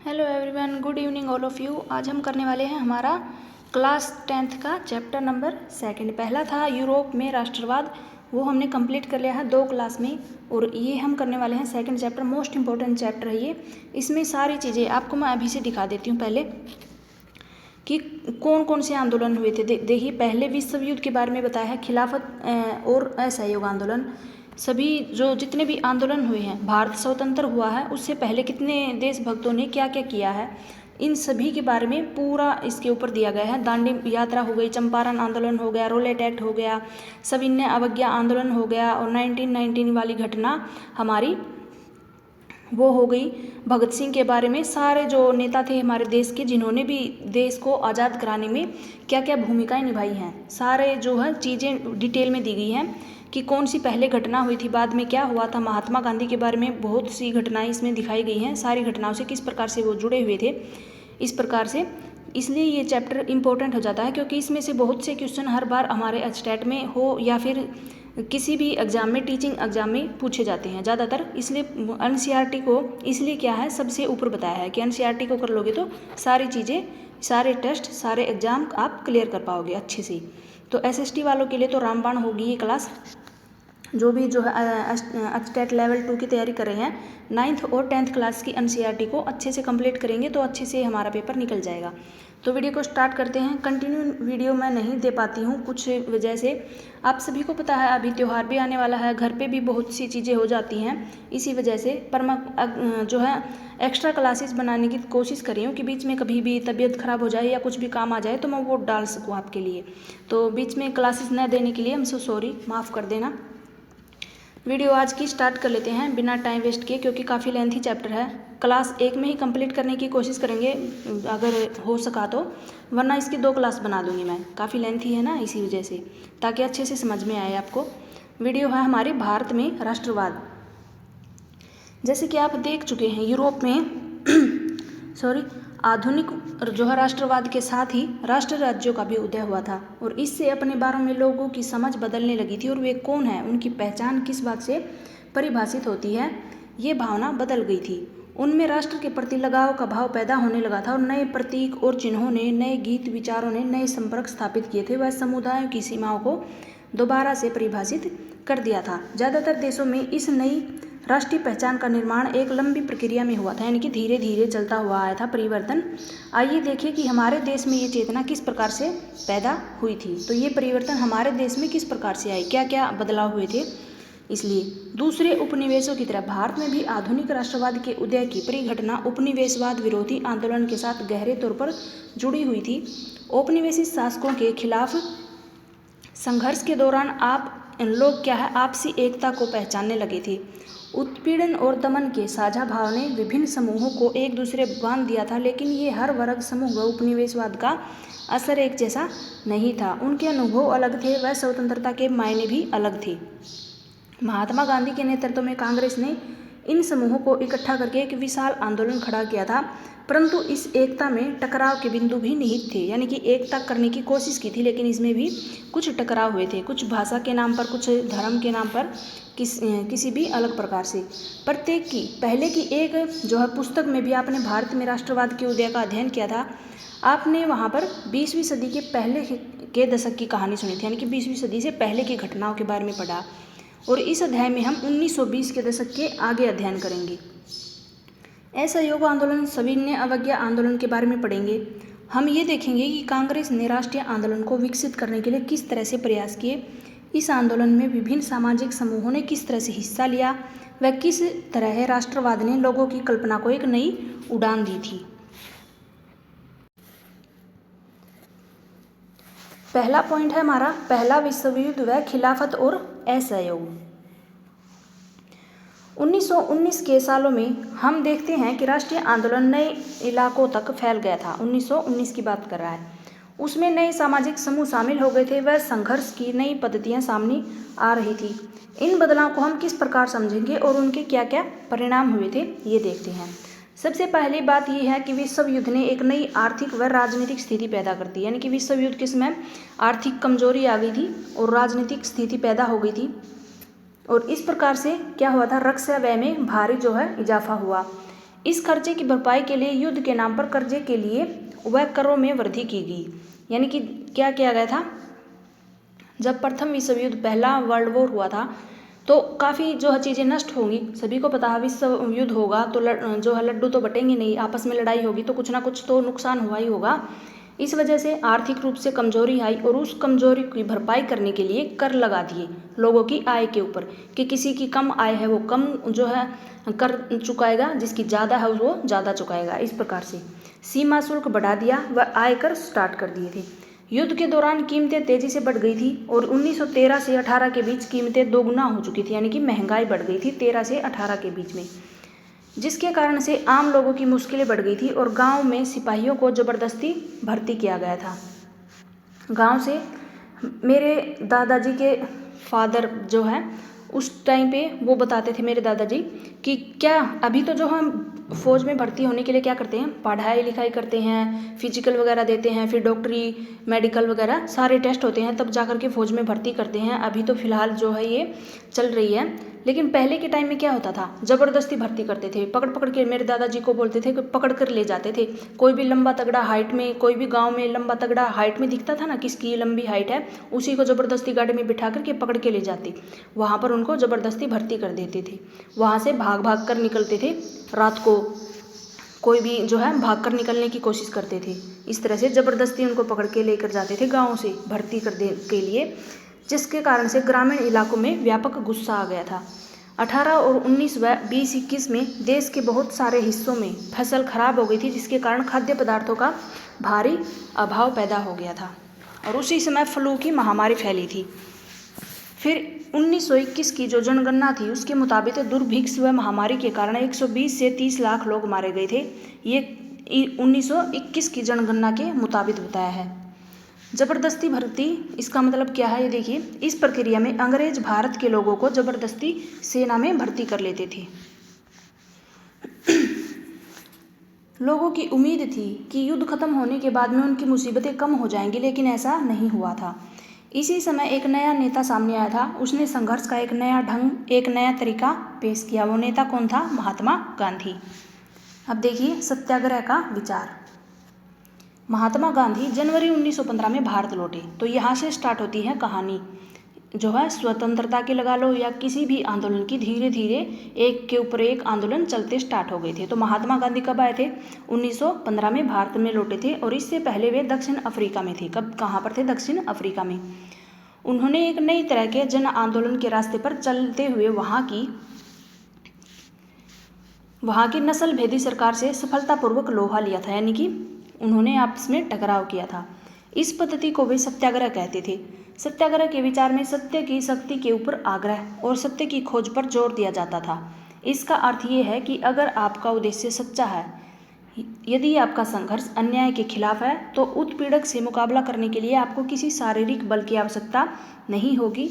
Hello everyone, good evening all of you. आज हम करने वाले हैं हमारा क्लास 10th का चैप्टर नंबर 2। पहला था यूरोप में राष्ट्रवाद, वो हमने कंप्लीट कर लिया है 2 क्लास में। और ये हम करने वाले हैं 2nd chapter, most important chapter है ये। इसमें सारी चीज़ें आपको मैं अभी से दिखा देती हूँ पहले कि कौन कौन से आंदोलन हुए थे। देखिए, पहले विश्व युद्ध के बारे में बताया है, खिलाफत और असहयोग आंदोलन। सभी जो जितने भी आंदोलन हुए हैं, भारत स्वतंत्र हुआ है उससे पहले कितने देशभक्तों ने क्या क्या किया है, इन सभी के बारे में पूरा इसके ऊपर दिया गया है। दांडी यात्रा हो गई, चंपारण आंदोलन हो गया, रोलेट एक्ट हो गया, सविनय अवज्ञा आंदोलन हो गया, और 1919 वाली घटना हमारी वो हो गई। भगत सिंह के बारे में सारे जो नेता थे हमारे देश के, जिन्होंने भी देश को आज़ाद कराने में क्या क्या भूमिकाएं निभाई हैं, सारे जो है चीज़ें डिटेल में दी गई हैं कि कौन सी पहले घटना हुई थी, बाद में क्या हुआ था। महात्मा गांधी के बारे में बहुत सी घटनाएं इसमें दिखाई गई हैं, सारी घटनाओं से किस प्रकार से वो जुड़े हुए थे इस प्रकार से। इसलिए ये चैप्टर इम्पोर्टेंट हो जाता है, क्योंकि इसमें से बहुत से क्वेश्चन हर बार हमारे स्टेट में हो या फिर किसी भी एग्ज़ाम में, टीचिंग एग्ज़ाम में पूछे जाते हैं ज़्यादातर। इसलिए एनसीईआरटी को इसलिए क्या है सबसे ऊपर बताया है कि एनसीईआरटी को कर लोगे तो सारी चीज़ें, सारे टेस्ट, सारे एग्ज़ाम आप क्लियर कर पाओगे अच्छे से। तो एसएसटी वालों के लिए तो रामबाण होगी ये क्लास। जो भी जो है स्टेट लेवल 2 की तैयारी कर रहे हैं, 9th और 10th क्लास की एनसीईआरटी को अच्छे से कंप्लीट करेंगे तो अच्छे से हमारा पेपर निकल जाएगा। तो वीडियो को स्टार्ट करते हैं। कंटिन्यू वीडियो मैं नहीं दे पाती हूँ कुछ वजह से, आप सभी को पता है अभी त्यौहार भी आने वाला है, घर पे भी बहुत सी चीज़ें हो जाती हैं इसी वजह से। पर मैं जो है एक्स्ट्रा क्लासेस बनाने की कोशिश कर रही हूँ कि बीच में कभी भी तबीयत ख़राब हो जाए या कुछ भी काम आ जाए तो मैं वो डाल सकूँ आपके लिए। तो बीच में क्लासेस न देने के लिए हमसे सॉरी, माफ़ कर देना। वीडियो आज की स्टार्ट कर लेते हैं बिना टाइम वेस्ट किए, क्योंकि काफ़ी लेंथी चैप्टर है। क्लास 1 में ही कंप्लीट करने की कोशिश करेंगे अगर हो सका तो, वरना इसकी 2 क्लास बना दूंगी मैं। काफ़ी लेंथी है ना, इसी वजह से, ताकि अच्छे से समझ में आए आपको। वीडियो है हमारे भारत में राष्ट्रवाद। जैसे कि आप देख चुके हैं, यूरोप में सॉरी आधुनिक जो है राष्ट्रवाद के साथ ही राष्ट्र राज्यों का भी उदय हुआ था, और इससे अपने बारे में लोगों की समझ बदलने लगी थी, और वे कौन है, उनकी पहचान किस बात से परिभाषित होती है, ये भावना बदल गई थी। उनमें राष्ट्र के प्रति लगाव का भाव पैदा होने लगा था, और नए प्रतीक और चिन्हों ने, नए गीत विचारों ने नए संपर्क स्थापित किए थे। वह समुदायों की सीमाओं को दोबारा से परिभाषित कर दिया था। ज़्यादातर देशों में इस नई राष्ट्रीय पहचान का निर्माण एक लंबी प्रक्रिया में हुआ था, यानी कि धीरे धीरे चलता हुआ आया था परिवर्तन। आइए देखिए कि हमारे देश में ये चेतना किस प्रकार से पैदा हुई थी। तो ये परिवर्तन हमारे देश में किस प्रकार से आई, क्या क्या बदलाव हुए थे। इसलिए दूसरे उपनिवेशों की तरह भारत में भी आधुनिक राष्ट्रवाद के उदय की परिघटना उपनिवेशवाद विरोधी आंदोलन के साथ गहरे तौर पर जुड़ी हुई थी। औपनिवेशिक शासकों के खिलाफ संघर्ष के दौरान आप लोग क्या है आपसी एकता को पहचानने लगे थे। उत्पीड़न और दमन के साझा भाव ने विभिन्न समूहों को एक दूसरे बांध दिया था, लेकिन ये हर वर्ग समूह व उपनिवेशवाद का असर एक जैसा नहीं था। उनके अनुभव अलग थे, वह स्वतंत्रता के मायने भी अलग थे। महात्मा गांधी के नेतृत्व में कांग्रेस ने इन समूहों को इकट्ठा करके एक विशाल आंदोलन खड़ा किया था, परंतु इस एकता में टकराव के बिंदु भी निहित थे, यानी कि एकता करने की कोशिश की थी, लेकिन इसमें भी कुछ टकराव हुए थे, कुछ भाषा के नाम पर, कुछ धर्म के नाम पर, किसी भी अलग प्रकार से। प्रत्येक की पहले की एक जो है पुस्तक में भी आपने भारत में राष्ट्रवाद के उदय का अध्ययन किया था। आपने वहाँ पर 20वीं सदी के पहले के दशक की कहानी सुनी थी, यानी कि 20वीं सदी से पहले की घटनाओं के बारे में पढ़ा, और इस अध्याय में हम 1920 के दशक के आगे अध्ययन करेंगे। असहयोग आंदोलन, सविनय अवज्ञा आंदोलन के बारे में पढ़ेंगे। हम ये देखेंगे कि कांग्रेस ने राष्ट्रीय आंदोलन को विकसित करने के लिए किस तरह से प्रयास किए, इस आंदोलन में विभिन्न सामाजिक समूहों ने किस तरह से हिस्सा लिया, व किस तरह राष्ट्रवाद ने लोगों की कल्पना को एक नई उड़ान दी थी। पहला पॉइंट है हमारा पहला विश्व युद्ध व खिलाफत और असहयोग। 1919 के सालों में हम देखते हैं कि राष्ट्रीय आंदोलन नए इलाकों तक फैल गया था। 1919 की बात कर रहा है, उसमें नए सामाजिक समूह शामिल हो गए थे, वह संघर्ष की नई पद्धतियां सामने आ रही थी। इन बदलाव को हम किस प्रकार समझेंगे और उनके क्या क्या परिणाम हुए थे, ये देखते हैं। सबसे पहली बात यह है कि विश्व युद्ध ने एक नई आर्थिक व राजनीतिक स्थिति पैदा कर दी, यानी कि विश्व युद्ध के समय आर्थिक कमजोरी आ गई थी और राजनीतिक स्थिति पैदा हो गई थी, और इस प्रकार से क्या हुआ था, रक्षा व्यय में भारी जो है इजाफा हुआ। इस कर्जे की भरपाई के लिए युद्ध के नाम पर कर्जे के लिए वह करों में वृद्धि की गई। यानी कि क्या किया गया था, जब प्रथम विश्व युद्ध, पहला वर्ल्ड वॉर हुआ था, तो काफ़ी जो है चीज़ें नष्ट होंगी। सभी को पता है विश्व युद्ध होगा तो जो है लड्डू तो बटेंगे नहीं, आपस में लड़ाई होगी तो कुछ ना कुछ तो नुकसान हुआ ही होगा। इस वजह से आर्थिक रूप से कमजोरी आई और उस कमजोरी की भरपाई करने के लिए कर लगा दिए लोगों की आय के ऊपर, कि किसी की कम आय है वो कम जो है कर चुकाएगा, जिसकी ज़्यादा है वो ज़्यादा चुकाएगा। इस प्रकार से सीमा शुल्क बढ़ा दिया व आय कर स्टार्ट कर दिए थे। युद्ध के दौरान कीमतें तेजी से बढ़ गई थी और 1913 से 18 के बीच कीमतें दोगुना हो चुकी थी, यानी कि महंगाई बढ़ गई थी 13 से 18 के बीच में, जिसके कारण से आम लोगों की मुश्किलें बढ़ गई थी और गांव में सिपाहियों को ज़बरदस्ती भर्ती किया गया था। गांव से मेरे दादाजी के फादर जो है उस टाइम पे वो बताते थे मेरे दादाजी कि क्या अभी तो जो हम फौज में भर्ती होने के लिए क्या करते हैं, पढ़ाई लिखाई करते हैं, फिजिकल वगैरह देते हैं, फिर डॉक्टरी मेडिकल वगैरह सारे टेस्ट होते हैं, तब जाकर के फौज में भर्ती करते हैं। अभी तो फिलहाल जो है ये चल रही है, लेकिन पहले के टाइम में क्या होता था, ज़बरदस्ती भर्ती करते थे, पकड़ पकड़ के मेरे दादाजी को बोलते थे कि पकड़ कर ले जाते थे। कोई भी लंबा तगड़ा हाइट में, कोई भी गांव में लंबा तगड़ा हाइट में दिखता था ना, किसकी लंबी हाइट है, उसी को ज़बरदस्ती गाड़ी में बिठा करके पकड़ के ले जाते, वहाँ पर उनको ज़बरदस्ती भर्ती कर देते थे। वहाँ से भाग भाग कर निकलते थे, रात को कोई भी जो है भाग कर निकलने की कोशिश करते थे। इस तरह से ज़बरदस्ती उनको पकड़ के लेकर जाते थे गाँव से भर्ती करने के लिए, जिसके कारण से ग्रामीण इलाकों में व्यापक गुस्सा आ गया था। 18 और 19 व 20-21 में देश के बहुत सारे हिस्सों में फसल खराब हो गई थी, जिसके कारण खाद्य पदार्थों का भारी अभाव पैदा हो गया था और उसी समय फ्लू की महामारी फैली थी। फिर 1921 की जो जनगणना थी उसके मुताबिक दुर्भिक्ष व महामारी के कारण 120 से 30 लाख लोग मारे गए थे। ये 1921 की जनगणना के मुताबिक बताया है। ज़बरदस्ती भर्ती, इसका मतलब क्या है ये देखिए। इस प्रक्रिया में अंग्रेज भारत के लोगों को ज़बरदस्ती सेना में भर्ती कर लेते थे। लोगों की उम्मीद थी कि युद्ध खत्म होने के बाद में उनकी मुसीबतें कम हो जाएंगी, लेकिन ऐसा नहीं हुआ था। इसी समय एक नया नेता सामने आया था। उसने संघर्ष का एक नया ढंग, एक नया तरीका पेश किया। वो नेता कौन था? महात्मा गांधी। अब देखिए सत्याग्रह का विचार। महात्मा गांधी जनवरी 1915 में भारत लौटे। तो यहाँ से स्टार्ट होती है कहानी जो है स्वतंत्रता की, लगा लो, या किसी भी आंदोलन की। धीरे धीरे एक के ऊपर एक आंदोलन चलते स्टार्ट हो गए थे। तो महात्मा गांधी कब आए थे? 1915 में भारत में लौटे थे और इससे पहले वे दक्षिण अफ्रीका में थे। कब, कहाँ पर थे? दक्षिण अफ्रीका में। उन्होंने एक नई तरह के जन आंदोलन के रास्ते पर चलते हुए वहाँ की नस्ल भेदी सरकार से सफलतापूर्वक लोहा लिया था, यानी कि उन्होंने आपस में टकराव किया था। इस पद्धति को वे सत्याग्रह कहते थे। सत्याग्रह के विचार में सत्य की शक्ति के ऊपर आग्रह और सत्य की खोज पर जोर दिया जाता था। इसका अर्थ ये है कि अगर आपका उद्देश्य सच्चा है, यदि आपका संघर्ष अन्याय के खिलाफ है, तो उत्पीड़क से मुकाबला करने के लिए आपको किसी शारीरिक बल की आवश्यकता नहीं होगी।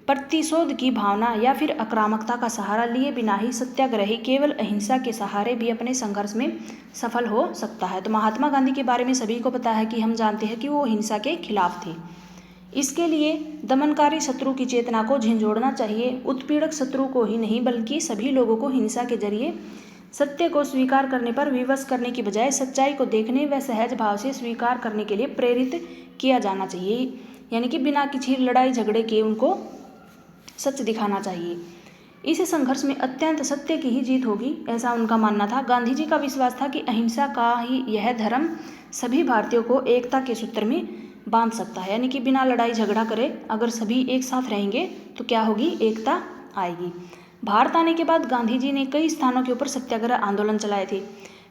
प्रतिशोध की भावना या फिर आक्रामकता का सहारा लिए बिना ही सत्याग्रही केवल अहिंसा के सहारे भी अपने संघर्ष में सफल हो सकता है। तो महात्मा गांधी के बारे में सभी को पता है कि हम जानते हैं कि वो हिंसा के खिलाफ थे। इसके लिए दमनकारी शत्रु की चेतना को झिंझोड़ना चाहिए। उत्पीड़क शत्रु को ही नहीं बल्कि सभी लोगों को हिंसा के जरिए सत्य को स्वीकार करने पर विवश करने की बजाय सच्चाई को देखने व सहज भाव से स्वीकार करने के लिए प्रेरित किया जाना चाहिए। यानी कि बिना किसी लड़ाई झगड़े के उनको सच दिखाना चाहिए। इस संघर्ष में अत्यंत सत्य की ही जीत होगी, ऐसा उनका मानना था। गांधी जी का विश्वास था कि अहिंसा का ही यह धर्म सभी भारतीयों को एकता के सूत्र में बांध सकता है। यानी कि बिना लड़ाई झगड़ा करे अगर सभी एक साथ रहेंगे तो क्या होगी? एकता आएगी। भारत आने के बाद गांधी जी ने कई स्थानों के ऊपर सत्याग्रह आंदोलन चलाए थे।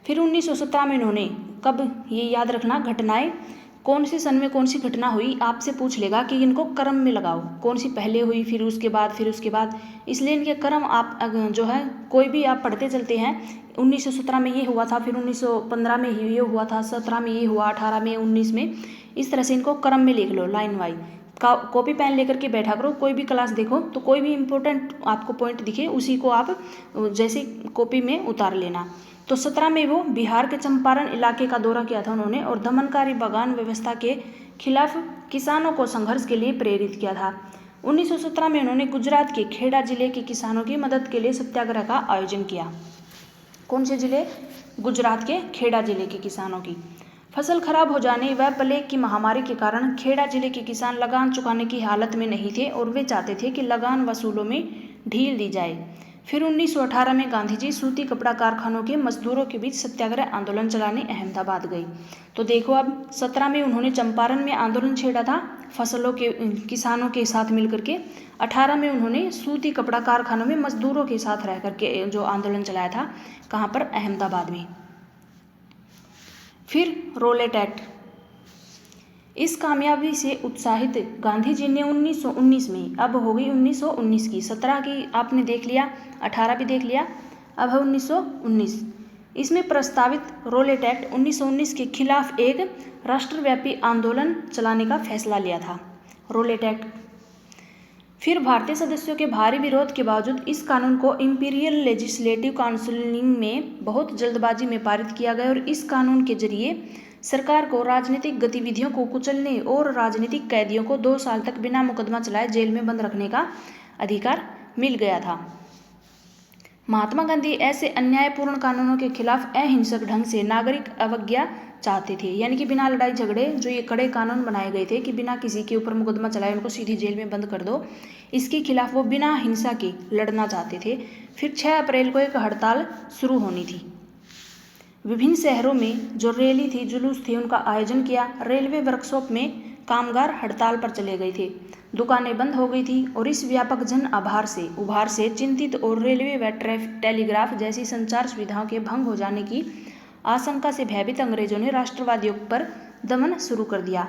फिर 1917 में उन्होंने, कब, ये याद रखना, घटनाएं कौन से सन में कौन सी घटना हुई आपसे पूछ लेगा कि इनको क्रम में लगाओ, कौन सी पहले हुई फिर उसके बाद, इसलिए इनके क्रम आप जो है कोई भी आप पढ़ते चलते हैं। 1917 में ये हुआ था, फिर 1915 में ये हुआ था, 17 में ये हुआ, 18 में, 19 में, इस तरह से इनको क्रम में लिख लो, लाइन वाइज। कॉपी पेन लेकर के बैठा करो। कोई भी क्लास देखो तो कोई भी इम्पोर्टेंट आपको पॉइंट दिखे उसी को आप जैसे कॉपी में उतार लेना। तो 17 में वो बिहार के चंपारण इलाके का दौरा किया था उन्होंने और दमनकारी बागान व्यवस्था के खिलाफ किसानों को संघर्ष के लिए प्रेरित किया था। 1917 में उन्होंने गुजरात के खेड़ा जिले के किसानों की मदद के लिए सत्याग्रह का आयोजन किया। कौन से जिले? गुजरात के खेड़ा जिले के किसानों की। फसल खराब हो जाने व प्लेग की महामारी के कारण खेड़ा जिले के किसान लगान चुकाने की हालत में नहीं थे और वे चाहते थे कि लगान वसूलों में ढील दी जाए। फिर 1918 में गांधी जी सूती कपड़ा कारखानों के मजदूरों के बीच सत्याग्रह आंदोलन चलाने अहमदाबाद गए। तो देखो अब 17 में उन्होंने चंपारण में आंदोलन छेड़ा था फसलों के किसानों के साथ मिलकर के। 18 में उन्होंने सूती कपड़ा कारखानों में मजदूरों के साथ रह करके जो आंदोलन चलाया था, कहाँ पर? अहमदाबाद में। फिर रोलेट एक्ट। इस कामयाबी से उत्साहित गांधी जी ने 1919 में, अब हो गई 1919 की, 17 की आपने देख लिया, 18 भी देख लिया, अब है 1919। इसमें प्रस्तावित रोलेट एक्ट 1919 के खिलाफ एक राष्ट्रव्यापी आंदोलन चलाने का फैसला लिया था, रोलेट एक्ट। फिर भारतीय सदस्यों के भारी विरोध के बावजूद इस कानून को इंपीरियल लेजिस्लेटिव काउंसिल में बहुत जल्दबाजी में पारित किया गया और इस कानून के जरिए सरकार को राजनीतिक गतिविधियों को कुचलने और राजनीतिक कैदियों को 2 साल तक बिना मुकदमा चलाए जेल में बंद रखने का अधिकार मिल गया था। महात्मा गांधी ऐसे अन्यायपूर्ण कानूनों के खिलाफ अहिंसक ढंग से नागरिक अवज्ञा चाहते थे, यानी कि बिना लड़ाई झगड़े जो ये कड़े कानून बनाए गए थे कि बिना किसी के ऊपर मुकदमा चलाए उनको सीधी जेल में बंद कर दो, इसके खिलाफ वो बिना हिंसा के लड़ना चाहते थे। फिर 6 अप्रैल को एक हड़ताल शुरू होनी थी। विभिन्न शहरों में जो रैली थी, जुलूस थे, उनका आयोजन किया। रेलवे वर्कशॉप में कामगार हड़ताल पर चले गए थे, दुकानें बंद हो गई थी और इस व्यापक जन उभार से चिंतित और रेलवे व टेलीग्राफ जैसी संचार सुविधाओं के भंग हो जाने की आशंका से भयभीत अंग्रेजों ने राष्ट्रवादियों पर दमन शुरू कर दिया।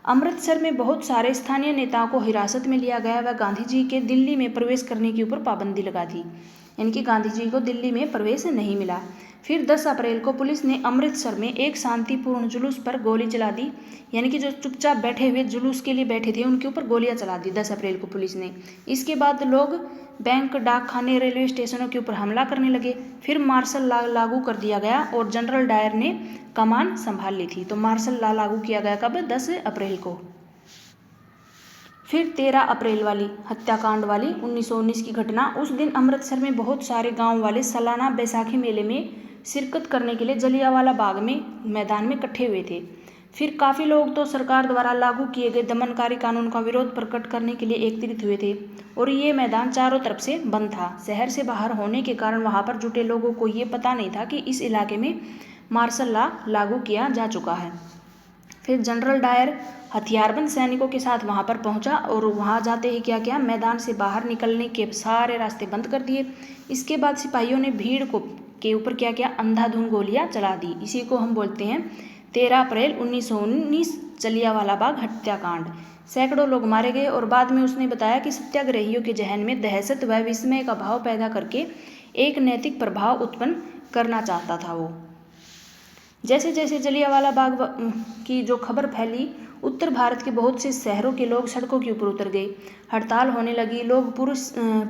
अमृतसर में बहुत सारे स्थानीय नेताओं को हिरासत में लिया गया व गांधी जी के दिल्ली में प्रवेश करने के ऊपर पाबंदी लगा दी, यानी कि गांधी जी को दिल्ली में प्रवेश नहीं मिला। फिर 10 अप्रैल को पुलिस ने अमृतसर में एक शांतिपूर्ण जुलूस पर गोली चला दी, यानी कि जो चुपचाप बैठे हुए जुलूस के लिए बैठे थे उनके ऊपर गोलियां चला दी 10 अप्रैल को पुलिस ने। इसके बाद लोग बैंक, डाकखाने, रेलवे स्टेशनों के ऊपर हमला करने लगे। फिर मार्शल लॉ लागू कर दिया गया और जनरल डायर ने कमान संभाल ली थी। तो मार्शल लॉ लागू किया गया कब? 10 अप्रैल को। फिर 13 अप्रैल वाली हत्याकांड वाली 1919 की घटना। उस दिन अमृतसर में बहुत सारे गांव वाले सालाना बैसाखी मेले में शिरकत करने के लिए जलियांवाला बाग में मैदान में इकट्ठे हुए थे। फिर काफ़ी लोग तो सरकार द्वारा लागू किए गए दमनकारी कानून का विरोध प्रकट करने के लिए एकत्रित हुए थे और ये मैदान चारों तरफ से बंद था। शहर से बाहर होने के कारण वहाँ पर जुटे लोगों को ये पता नहीं था कि इस इलाके में मार्शल लॉ लागू किया जा चुका है। फिर जनरल डायर हथियारबंद सैनिकों के साथ वहाँ पर पहुँचा और वहाँ जाते ही क्या किया, मैदान से बाहर निकलने के सारे रास्ते बंद कर दिए। इसके बाद सिपाहियों ने भीड़ के ऊपर क्या किया, अंधाधुंध गोलियां चला दी। इसी को हम बोलते हैं 13 अप्रैल 1919 जलियांवाला बाग हत्याकांड। सैकड़ों लोग मारे गए और बाद में उसने बताया कि सत्याग्रहियों के जहन में दहशत व विस्मय का भाव पैदा करके एक नैतिक प्रभाव उत्पन्न करना चाहता था वो। जैसे जैसे जलियांवाला बाग की जो खबर फैली, उत्तर भारत के बहुत से शहरों के लोग सड़कों के ऊपर उतर गए, हड़ताल होने लगी, लोग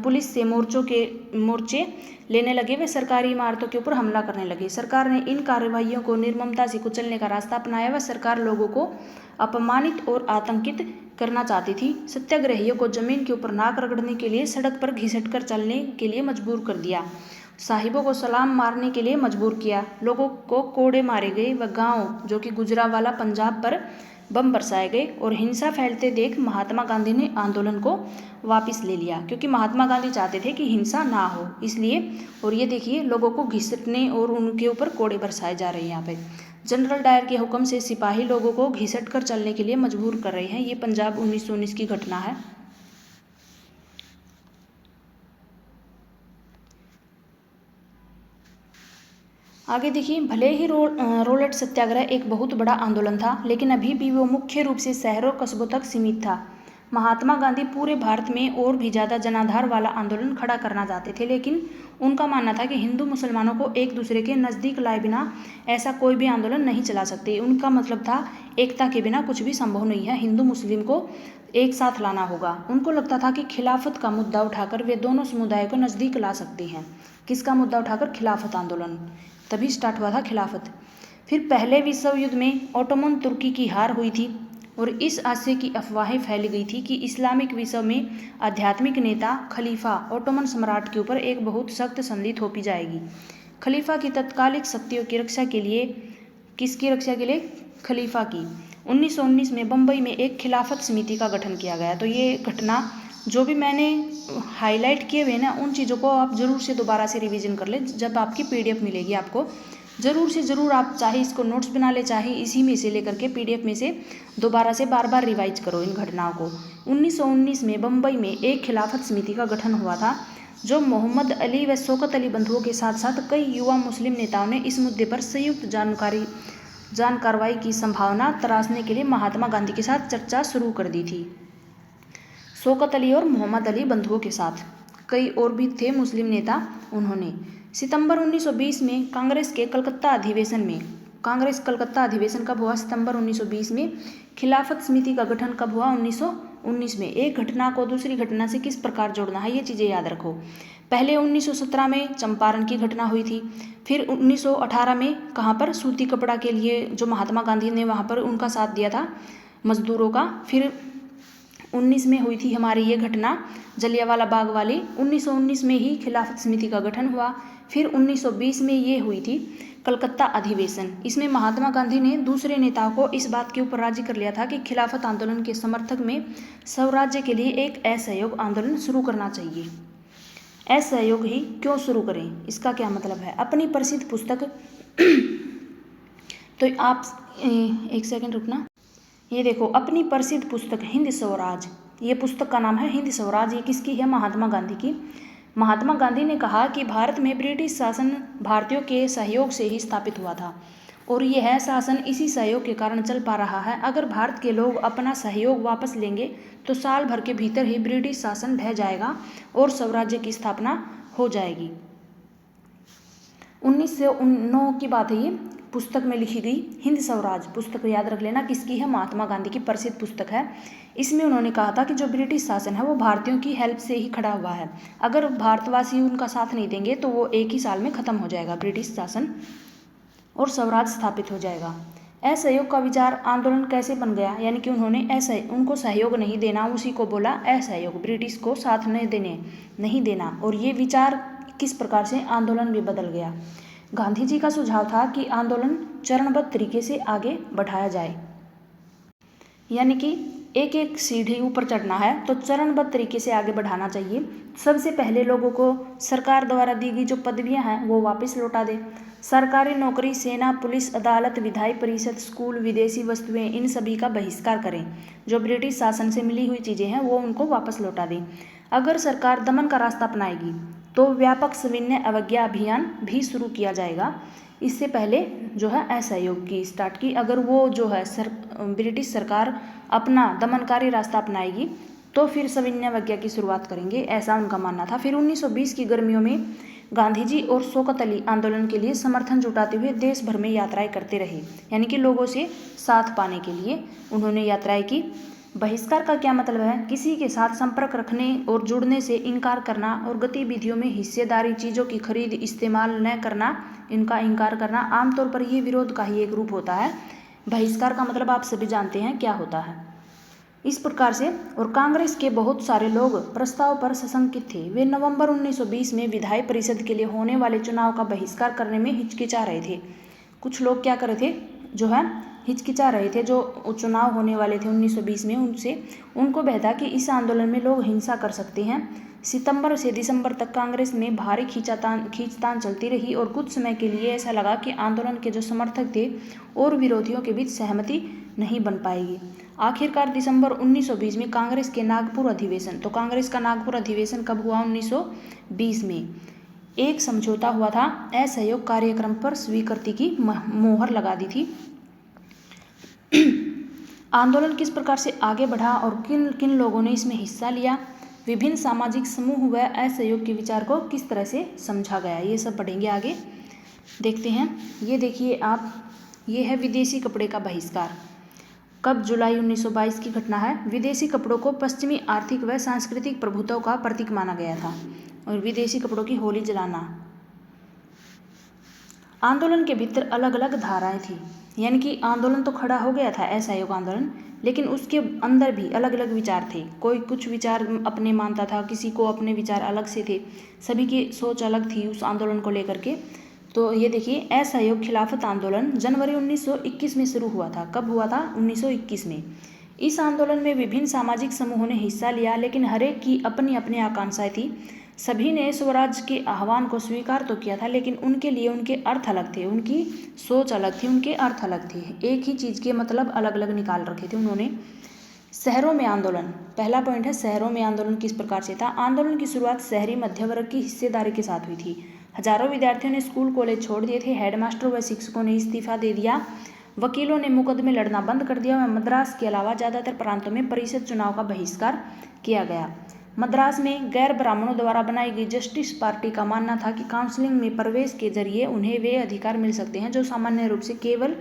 पुलिस से मोर्चे लेने लगे, वे सरकारी इमारतों के ऊपर हमला करने लगे। सरकार ने इन कार्रवाइयों को निर्ममता से कुचलने का रास्ता अपनाया व सरकार लोगों को अपमानित और आतंकित करना चाहती थी। सत्याग्रहियों को जमीन के ऊपर नाक रगड़ने के लिए, सड़क पर घिसट कर चलने के लिए मजबूर कर दिया, साहिबों को सलाम मारने के लिए मजबूर किया, लोगों को कोड़े मारे गए व गांव जो कि गुजरांवाला पंजाब पर बम बरसाए गए और हिंसा फैलते देख महात्मा गांधी ने आंदोलन को वापस ले लिया, क्योंकि महात्मा गांधी चाहते थे कि हिंसा ना हो, इसलिए। और ये देखिए लोगों को घिसटने और उनके ऊपर कोड़े बरसाए जा रहे हैं। यहाँ पे जनरल डायर के हुक्म से सिपाही लोगों को घिसट कर चलने के लिए मजबूर कर रहे हैं। ये पंजाब 1919 की घटना है। आगे देखिए, भले ही रोलेट सत्याग्रह एक बहुत बड़ा आंदोलन था, लेकिन अभी भी वो मुख्य रूप से शहरों कस्बों तक सीमित था। महात्मा गांधी पूरे भारत में और भी ज़्यादा जनाधार वाला आंदोलन खड़ा करना चाहते थे, लेकिन उनका मानना था कि हिंदू मुसलमानों को एक दूसरे के नज़दीक लाए बिना ऐसा कोई भी आंदोलन नहीं चला सकते। उनका मतलब था एकता के बिना कुछ भी संभव नहीं है, हिंदू मुस्लिम को एक साथ लाना होगा। उनको लगता था कि खिलाफत का मुद्दा उठाकर वे दोनों समुदाय को नज़दीक ला सकते हैं। किसका मुद्दा उठाकर? खिलाफत आंदोलन, तभी स्टार्ट हुआ था खिलाफत। फिर पहले विश्व युद्ध में ओटोमन तुर्की की हार हुई थी और इस आशय की अफवाहें फैल गई थी कि इस्लामिक विश्व में आध्यात्मिक नेता खलीफा ओटोमन सम्राट के ऊपर एक बहुत सख्त संधि थोपी जाएगी। खलीफा की तत्कालिक शक्तियों की रक्षा के लिए, किसकी रक्षा के लिए? खलीफा की। 1919 में बम्बई में एक खिलाफत समिति का गठन किया गया। तो ये घटना जो भी मैंने हाईलाइट किए हुए ना, उन चीज़ों को आप ज़रूर से दोबारा से रिवीजन कर लें। जब आपकी पीडीएफ मिलेगी आपको, ज़रूर से ज़रूर आप चाहे इसको नोट्स बना ले, चाहे इसी में से लेकर के पीडीएफ में से दोबारा से बार बार रिवाइज करो इन घटनाओं को। 1919 में बम्बई में एक खिलाफत समिति का गठन हुआ था, जो मोहम्मद अली व शौकत अली बंधुओं के साथ साथ कई युवा मुस्लिम नेताओं ने इस मुद्दे पर संयुक्त जान कार्रवाई की संभावना तराशने के लिए महात्मा गांधी के साथ चर्चा शुरू कर दी थी। शौकत अली और मोहम्मद अली बंधुओं के साथ कई और भी थे मुस्लिम नेता। उन्होंने सितंबर 1920 में कांग्रेस कलकत्ता अधिवेशन कब हुआ? सितंबर 1920 में। खिलाफत समिति का गठन कब हुआ? 1919 में। एक घटना को दूसरी घटना से किस प्रकार जोड़ना है, ये चीज़ें याद रखो। पहले 1917 में चंपारण की घटना हुई थी। फिर 1918 में कहाँ पर? सूती कपड़ा के लिए जो महात्मा गांधी ने वहाँ पर उनका साथ दिया था मजदूरों का। फिर 19 में हुई थी हमारी ये घटना जलियांवाला बाग वाली। 1919 में ही खिलाफत समिति का गठन हुआ। फिर 1920 में ये हुई थी कलकत्ता अधिवेशन। इसमें महात्मा गांधी ने दूसरे नेताओं को इस बात के ऊपर राजी कर लिया था कि खिलाफत आंदोलन के समर्थक में स्वराज्य के लिए एक असहयोग आंदोलन शुरू करना चाहिए। असहयोग ही क्यों शुरू करें, इसका क्या मतलब है? अपनी प्रसिद्ध पुस्तक तो आप एक सेकंड रुकना, ये देखो अपनी प्रसिद्ध पुस्तक हिंद स्वराज, ये पुस्तक का नाम है हिंद स्वराज। ये किसकी है? महात्मा गांधी की। महात्मा गांधी ने कहा कि भारत में ब्रिटिश शासन भारतीयों के सहयोग से ही स्थापित हुआ था और यह शासन इसी सहयोग के कारण चल पा रहा है। अगर भारत के लोग अपना सहयोग वापस लेंगे तो साल भर के भीतर ही ब्रिटिश शासन ढह जाएगा और स्वराज्य की स्थापना हो जाएगी। 1909 की बात है, ये पुस्तक में लिखी गई हिंद स्वराज पुस्तक याद रख लेना किसकी है? महात्मा गांधी की प्रसिद्ध पुस्तक है। इसमें उन्होंने कहा था कि जो ब्रिटिश शासन है वो भारतीयों की हेल्प से ही खड़ा हुआ है। अगर भारतवासी उनका साथ नहीं देंगे तो वो एक ही साल में ख़त्म हो जाएगा ब्रिटिश शासन और स्वराज स्थापित हो जाएगा। असहयोग का विचार आंदोलन कैसे बन गया? यानी कि उन्होंने उनको सहयोग नहीं देना, उसी को बोला असहयोग, ब्रिटिश को साथ नहीं देना। और ये विचार किस प्रकार से आंदोलन में बदल गया? गांधी जी का सुझाव था कि आंदोलन चरणबद्ध तरीके से आगे बढ़ाया जाए, यानी कि एक एक सीढ़ी ऊपर चढ़ना है तो चरणबद्ध तरीके से आगे बढ़ाना चाहिए। सबसे पहले लोगों को सरकार द्वारा दी गई जो पदवियां हैं वो वापस लौटा दे। सरकारी नौकरी, सेना, पुलिस, अदालत, विधायी परिषद, स्कूल, विदेशी वस्तुएं, इन सभी का बहिष्कार करें। जो ब्रिटिश शासन से मिली हुई चीज़ें हैं वो उनको वापस लौटा दें। अगर सरकार दमन का रास्ता अपनाएगी तो व्यापक सविनय अवज्ञा अभियान भी शुरू किया जाएगा। इससे पहले जो है असहयोग की स्टार्ट की। अगर वो जो है ब्रिटिश सरकार अपना दमनकारी रास्ता अपनाएगी तो फिर सविनय अवज्ञा की शुरुआत करेंगे, ऐसा उनका मानना था। फिर 1920 की गर्मियों में गांधी जी और शौकत अली आंदोलन के लिए समर्थन जुटाते हुए देश भर में यात्राएं करते रहे, यानी कि लोगों से साथ पाने के लिए उन्होंने यात्राएं की। बहिष्कार का क्या मतलब है? किसी के साथ संपर्क रखने और जुड़ने से इनकार करना और गतिविधियों में हिस्सेदारी, चीज़ों की खरीद, इस्तेमाल न करना, इनका इनकार करना। आमतौर पर ये विरोध का ही एक रूप होता है। बहिष्कार का मतलब आप सभी जानते हैं क्या होता है। इस प्रकार से और कांग्रेस के बहुत सारे लोग प्रस्ताव पर सशंकित थे। वे नवंबर 1920 में विधायी परिषद के लिए होने वाले चुनाव का बहिष्कार करने में हिचकिचा रहे थे। कुछ लोग क्या कर रहे थे, जो है हिचकिचा रहे थे। जो चुनाव होने वाले थे 1920 में, उनको बहता कि इस आंदोलन में लोग हिंसा कर सकते हैं। सितंबर से दिसंबर तक कांग्रेस में भारी खींचतान चलती रही और कुछ समय के लिए ऐसा लगा कि आंदोलन के जो समर्थक थे और विरोधियों के बीच सहमति नहीं बन पाएगी। आखिरकार दिसंबर 1920 में कांग्रेस के नागपुर अधिवेशन, तो कांग्रेस का नागपुर अधिवेशन कब हुआ? 1920 में। एक समझौता हुआ था, असहयोग कार्यक्रम पर स्वीकृति की मोहर लगा दी थी। आंदोलन किस प्रकार से आगे बढ़ा और किन किन लोगों ने इसमें हिस्सा लिया? विभिन्न सामाजिक समूह व असहयोग के विचार को किस तरह से समझा गया, ये सब पढ़ेंगे आगे। देखते हैं, ये देखिए आप, ये है विदेशी कपड़े का बहिष्कार। कब? जुलाई 1922 की घटना है। विदेशी कपड़ों को पश्चिमी आर्थिक व सांस्कृतिक प्रभुत्व का प्रतीक माना गया था और विदेशी कपड़ों की होली जलाना। आंदोलन के भीतर अलग अलग धाराएं थी, यानी कि आंदोलन तो खड़ा हो गया था असहयोग आंदोलन, लेकिन उसके अंदर भी अलग अलग विचार थे। कोई कुछ विचार अपने मानता था, किसी को अपने विचार अलग से थे, सभी की सोच अलग थी उस आंदोलन को लेकर के। तो ये देखिए, असहयोग खिलाफत आंदोलन जनवरी 1921 में शुरू हुआ था। कब हुआ था? 1921 में। इस आंदोलन में विभिन्न सामाजिक समूहों ने हिस्सा लिया, लेकिन हर एक की अपनी अपनी आकांक्षाएं थी। सभी ने स्वराज के आह्वान को स्वीकार तो किया था, लेकिन उनके लिए उनके अर्थ अलग थे, उनकी सोच अलग थी, उनके अर्थ अलग थे। एक ही चीज़ के मतलब अलग अलग निकाल रखे थे उन्होंने। शहरों में आंदोलन, पहला पॉइंट है शहरों में आंदोलन किस प्रकार से था। आंदोलन की शुरुआत शहरी मध्य वर्ग की हिस्सेदारी के साथ हुई थी। हजारों विद्यार्थियों ने स्कूल कॉलेज छोड़ दिए थे। हेडमास्टरों व शिक्षकों ने इस्तीफा दे दिया। वकीलों ने मुकदमे लड़ना बंद कर दिया और मद्रास के अलावा ज़्यादातर प्रांतों में परिषद चुनाव का बहिष्कार किया गया। मद्रास में गैर ब्राह्मणों द्वारा बनाई गई जस्टिस पार्टी का मानना था कि काउंसलिंग में प्रवेश के जरिए उन्हें वे अधिकार मिल सकते हैं जो सामान्य रूप से केवल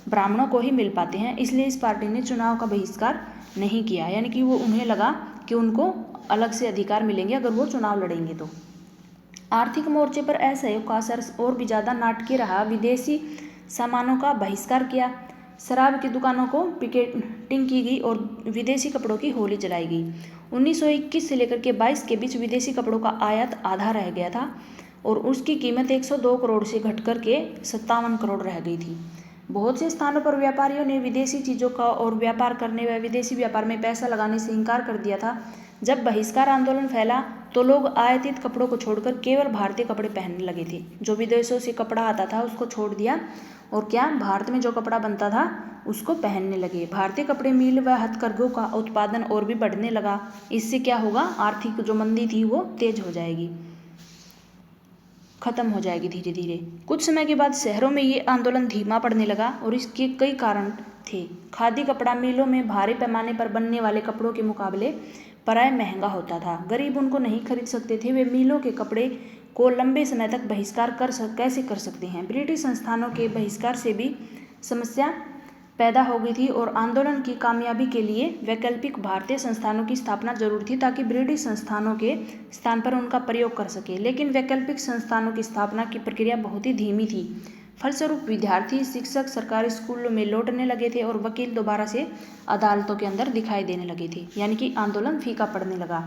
ब्राह्मणों को ही मिल पाते हैं। इसलिए इस पार्टी ने चुनाव का बहिष्कार नहीं किया, यानी कि वो उन्हें लगा कि उनको अलग से अधिकार मिलेंगे अगर वो चुनाव लड़ेंगे तो। आर्थिक मोर्चे पर असहयोग का असर और भी ज़्यादा नाटकीय रहा। विदेशी सामानों का बहिष्कार किया, शराब की दुकानों को पिकेटिंग की गई और विदेशी कपड़ों की होली जलाई गई। 1921 से लेकर के 22 के बीच विदेशी कपड़ों का आयात आधा रह गया था और उसकी कीमत 102 करोड़ से घट कर के 57 करोड़ रह गई थी। बहुत से स्थानों पर व्यापारियों ने विदेशी चीज़ों का और व्यापार करने व विदेशी व्यापार में पैसा लगाने से इनकार कर दिया था। जब बहिष्कार आंदोलन फैला तो लोग आयातित कपड़ों को छोड़कर केवल भारतीय कपड़े पहनने लगे थे। जो विदेशों से कपड़ा आता था उसको छोड़ दिया और क्या, भारत में जो कपड़ा बनता था उसको पहनने लगे। भारतीय कपड़े मिल व हथकरघों का उत्पादन और भी बढ़ने लगा। इससे क्या होगा, आर्थिक जो मंदी थी वो तेज हो जाएगी, खत्म हो जाएगी धीरे धीरे। कुछ समय के बाद शहरों में ये आंदोलन धीमा पड़ने लगा और इसके कई कारण थे। खादी कपड़ा मिलों में भारी पैमाने पर बनने वाले कपड़ों के मुकाबले प्राय महंगा होता था। गरीब उनको नहीं खरीद सकते थे। वे मिलों के कपड़े को लंबे समय तक बहिष्कार कैसे कर सकते हैं। ब्रिटिश संस्थानों के बहिष्कार से भी समस्या पैदा हो गई थी और आंदोलन की कामयाबी के लिए वैकल्पिक भारतीय संस्थानों की स्थापना जरूरी थी ताकि ब्रिटिश संस्थानों के स्थान पर उनका प्रयोग कर सके। लेकिन वैकल्पिक संस्थानों की स्थापना की प्रक्रिया बहुत ही धीमी थी। फलस्वरूप विद्यार्थी, शिक्षक सरकारी स्कूलों में लौटने लगे थे और वकील दोबारा से अदालतों के अंदर दिखाई देने लगे थे, यानी कि आंदोलन फीका पड़ने लगा।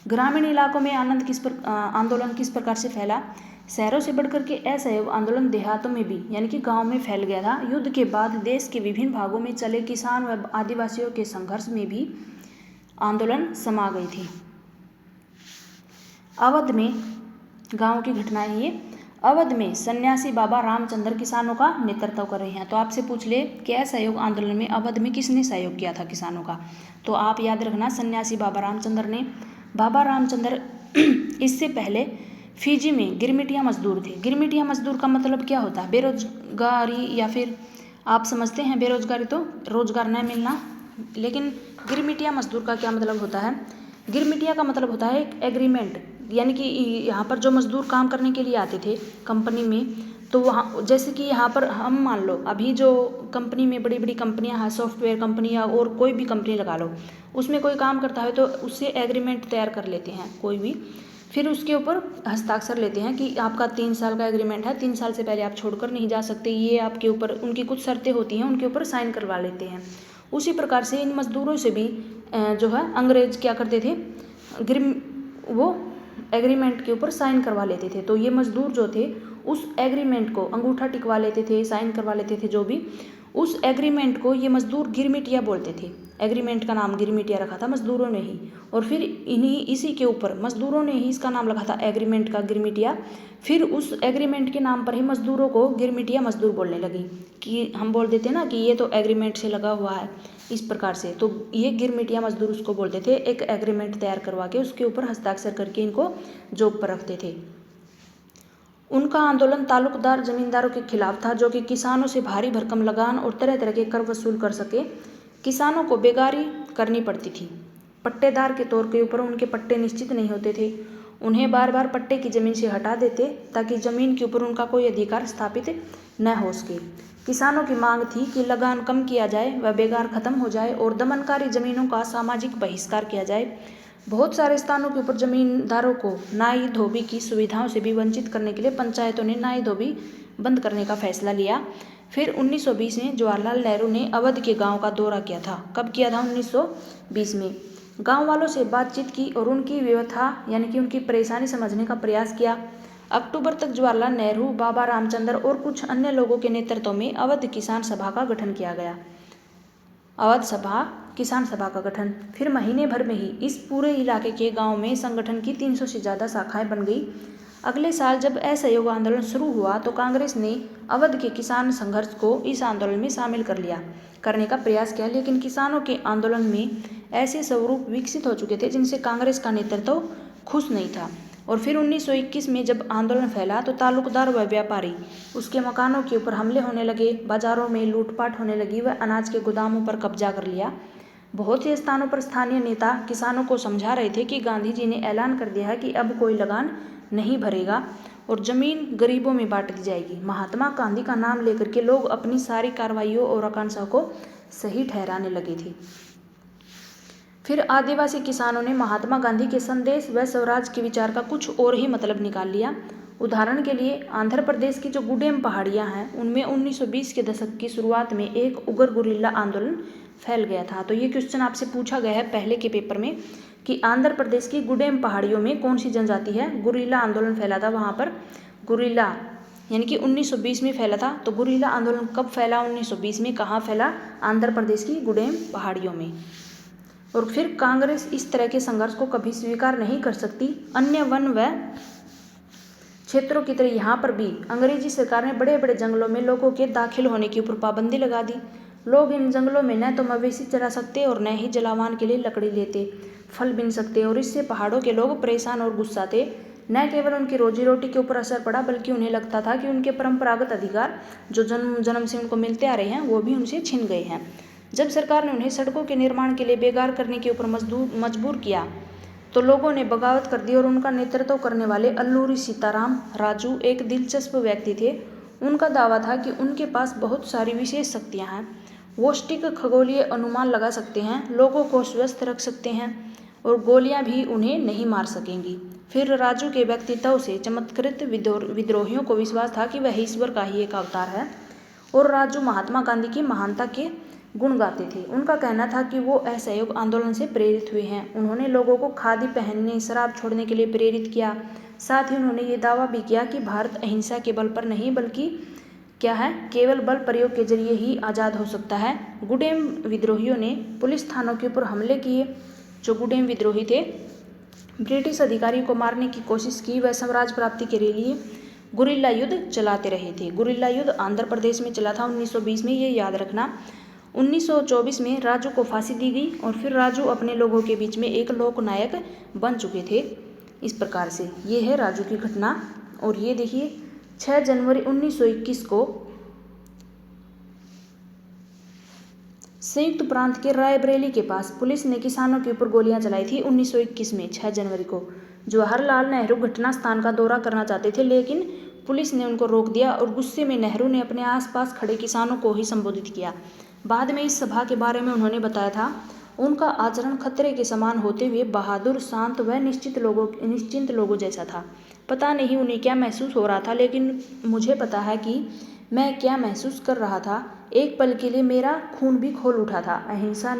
ग्रामीण इलाकों में आंदोलन किस प्रकार से फैला। शहरों से बढ़कर के असहयोग आंदोलन देहातों में भी, यानी कि गांव में फैल गया था। युद्ध के बाद देश के विभिन्न भागों में चले किसान व आदिवासियों के संघर्ष में भी आंदोलन समा गई थी। अवध में गांव की घटनाएं ये। अवध में सन्यासी बाबा रामचंद्र किसानों का नेतृत्व कर रहे हैं। तो आपसे पूछ ले कि असहयोग आंदोलन में अवध में किसने सहयोग किया था किसानों का, तो आप याद रखना सन्यासी बाबा रामचंद्र ने। बाबा रामचंद्र इससे पहले फिजी में गिरमिटिया मजदूर थे। गिरमिटिया मजदूर का मतलब क्या होता है? बेरोजगारी, या फिर आप समझते हैं बेरोजगारी तो रोजगार न मिलना, लेकिन गिरमिटिया मजदूर का क्या मतलब होता है? गिरमिटिया का मतलब होता है एक एग्रीमेंट, यानी कि यहाँ पर जो मजदूर काम करने के लिए आते थे कंपनी में, तो वहाँ जैसे कि यहाँ पर हम मान लो अभी जो कंपनी में बड़ी बड़ी कंपनियाँ हैं, सॉफ्टवेयर कंपनियाँ और कोई भी कंपनी लगा लो, उसमें कोई काम करता है तो उससे एग्रीमेंट तैयार कर लेते हैं कोई भी, फिर उसके ऊपर हस्ताक्षर लेते हैं कि आपका 3 साल का एग्रीमेंट है, 3 साल से पहले आप छोड़कर नहीं जा सकते, ये आपके ऊपर उनकी कुछ शर्तें होती हैं, उनके ऊपर साइन करवा लेते हैं। उसी प्रकार से इन मजदूरों से भी जो है अंग्रेज क्या करते थे, वो एग्रीमेंट के ऊपर साइन करवा लेते थे। तो ये मजदूर जो थे उस एग्रीमेंट को अंगूठा टिकवा लेते थे, साइन करवा लेते थे, जो भी उस एग्रीमेंट को ये मजदूर गिरमिटिया बोलते थे। एग्रीमेंट का नाम गिरमिटिया रखा था मजदूरों ने ही, और फिर इसी के ऊपर मजदूरों ने ही इसका नाम रखा था एग्रीमेंट का गिरमिटिया। फिर उस एग्रीमेंट के नाम पर ही मजदूरों को गिरमिटिया मजदूर बोलने लगी, कि हम बोल देते ना कि ये तो एग्रीमेंट से लगा हुआ है, इस प्रकार से। तो ये गिरमिटिया मजदूर उसको बोलते थे, एक एग्रीमेंट तैयार करवा के उसके ऊपर हस्ताक्षर करके इनको जॉब पर रखते थे। उनका आंदोलन तालुकदार जमींदारों के खिलाफ था, जो कि किसानों से भारी भरकम लगान और तरह तरह के कर वसूल कर सके। किसानों को बेगारी करनी पड़ती थी। पट्टेदार के तौर के ऊपर उनके पट्टे निश्चित नहीं होते थे। उन्हें बार बार पट्टे की जमीन से हटा देते ताकि जमीन के ऊपर उनका कोई अधिकार स्थापित न हो सके। किसानों की मांग थी कि लगान कम किया जाए व बेगार खत्म हो जाए और दमनकारी जमीनों का सामाजिक बहिष्कार किया जाए। बहुत सारे स्थानों के ऊपर जमींदारों को नाई धोबी की सुविधाओं से भी वंचित करने के लिए पंचायतों ने नाई धोबी बंद करने का फैसला लिया। फिर 1920 में जवाहरलाल नेहरू ने अवध के गांव का दौरा किया था। कब किया था? 1920 में। गांव वालों से बातचीत की और उनकी व्यथा यानी कि उनकी परेशानी समझने का प्रयास किया। अक्टूबर तक जवाहरलाल नेहरू, बाबा रामचंद्र और कुछ अन्य लोगों के नेतृत्व में अवध किसान सभा का गठन किया गया। अवध सभा किसान सभा का गठन। फिर महीने भर में ही इस पूरे इलाके के गांव में संगठन की 300 से ज़्यादा शाखाएं बन गई। अगले साल जब असहयोग आंदोलन शुरू हुआ तो कांग्रेस ने अवध के किसान संघर्ष को इस आंदोलन में शामिल करने का प्रयास किया, लेकिन किसानों के आंदोलन में ऐसे स्वरूप विकसित हो चुके थे जिनसे कांग्रेस का नेतृत्व खुश नहीं था। और फिर 1921 में जब आंदोलन फैला तो तालुकदार व व्यापारी उसके मकानों के ऊपर हमले होने लगे, बाजारों में लूटपाट होने लगी व अनाज के गोदामों पर कब्जा कर लिया। बहुत से स्थानों पर स्थानीय नेता किसानों को समझा रहे थे कि गांधी जी ने ऐलान कर दिया है कि अब कोई लगान नहीं भरेगा और जमीन गरीबों में बांट दी जाएगी। महात्मा गांधी का नाम लेकर के लोग अपनी सारी कार्रवाइयों और आकांक्षाओं को सही ठहराने लगे थे। फिर आदिवासी किसानों ने महात्मा गांधी के संदेश व स्वराज के विचार का कुछ और ही मतलब निकाल लिया। उदाहरण के लिए आंध्र प्रदेश की जो गुडेम पहाड़ियां हैं उनमें 1920 के दशक की शुरुआत में एक उग्र गुरिल्ला आंदोलन फैल गया था। तो ये क्वेश्चन आपसे पूछा गया है पहले के पेपर में कि आंध्र प्रदेश की गुडेम पहाड़ियों में कौन सी जनजाति है, गुरिल्ला आंदोलन फैला था वहाँ पर। गुरिल्ला यानी कि 1920 में फैला था। तो गुरिल्ला आंदोलन कब फैला, 1920 में, कहाँ फैला? आंध्र प्रदेश की गुडेम पहाड़ियों में। और फिर कांग्रेस इस तरह के संघर्ष को कभी स्वीकार नहीं कर सकती। अन्य वन व क्षेत्रों की तरह यहाँ पर भी अंग्रेजी सरकार ने बड़े बड़े जंगलों में लोगों के दाखिल होने के ऊपर पाबंदी लगा दी। लोग इन जंगलों में न तो मवेशी चरा सकते और न ही जलावन के लिए लकड़ी लेते, फल बीन सकते। और इससे पहाड़ों के लोग परेशान और गुस्सा थे। न केवल उनकी रोजी रोटी के ऊपर असर पड़ा बल्कि उन्हें लगता था कि उनके परंपरागत अधिकार जो जन्म से उनको मिलते आ रहे हैं वो भी उनसे छिन गए हैं। जब सरकार ने उन्हें सड़कों के निर्माण के लिए बेकार करने के ऊपर मजबूर किया तो लोगों ने बगावत कर दी और उनका नेतृत्व करने वाले अल्लूरी सीताराम राजू एक दिलचस्प व्यक्ति थे। उनका दावा था कि उनके पास बहुत सारी विशेष शक्तियां हैं। वो सटीक खगोलीय अनुमान लगा सकते हैं, लोगों को स्वस्थ रख सकते हैं और गोलियां भी उन्हें नहीं मार सकेंगी। फिर राजू के व्यक्तित्व से चमत्कृत विद्रोहियों को विश्वास था कि वह ईश्वर का ही एक अवतार है और राजू महात्मा गांधी की महानता के गुण गाते थे। उनका कहना था कि वो असहयोग आंदोलन से प्रेरित हुए हैं। उन्होंने लोगों को खादी पहनने, शराब छोड़ने के लिए प्रेरित किया। साथ ही उन्होंने ये दावा भी किया कि भारत अहिंसा के बल पर नहीं बल्कि क्या है, केवल बल प्रयोग के जरिए ही आज़ाद हो सकता है। गुडेम विद्रोहियों ने पुलिस थानों के ऊपर हमले किए। जो गुडेम विद्रोही थे ब्रिटिश अधिकारी को मारने की कोशिश की। वह स्वराज प्राप्ति के लिए गुरिल्ला युद्ध चलाते रहे थे। गुरिल्ला युद्ध आंध्र प्रदेश में चला था 1920 में, ये याद रखना। 1924 में राजू को फांसी दी गई और फिर राजू अपने लोगों के बीच में एक लोकनायक बन चुके थे। इस प्रकार से ये है राजू की घटना। और ये देखिए 6 जनवरी 1921 को संयुक्त प्रांत के रायबरेली के पास पुलिस ने किसानों के ऊपर गोलियां चलाई थी। 1921 में 6 जनवरी को जवाहरलाल नेहरू घटना स्थान का दौरा करना चाहते थे, लेकिन पुलिस ने उनको रोक दिया और गुस्से में नेहरू ने अपने आसपास खड़े किसानों को ही संबोधित किया। बाद में इस सभा के बारे में उन्होंने बताया था, उनका आचरण खतरे के समान होते हुए बहादुर, शांत व निश्चिंत लोगों जैसा था। पता नहीं उन्हें क्या महसूस हो रहा था, लेकिन मुझे पता है कि मैं क्या महसूस कर रहा था। एक पल के लिए मेरा खून भी खौल उठा था। अहिंसा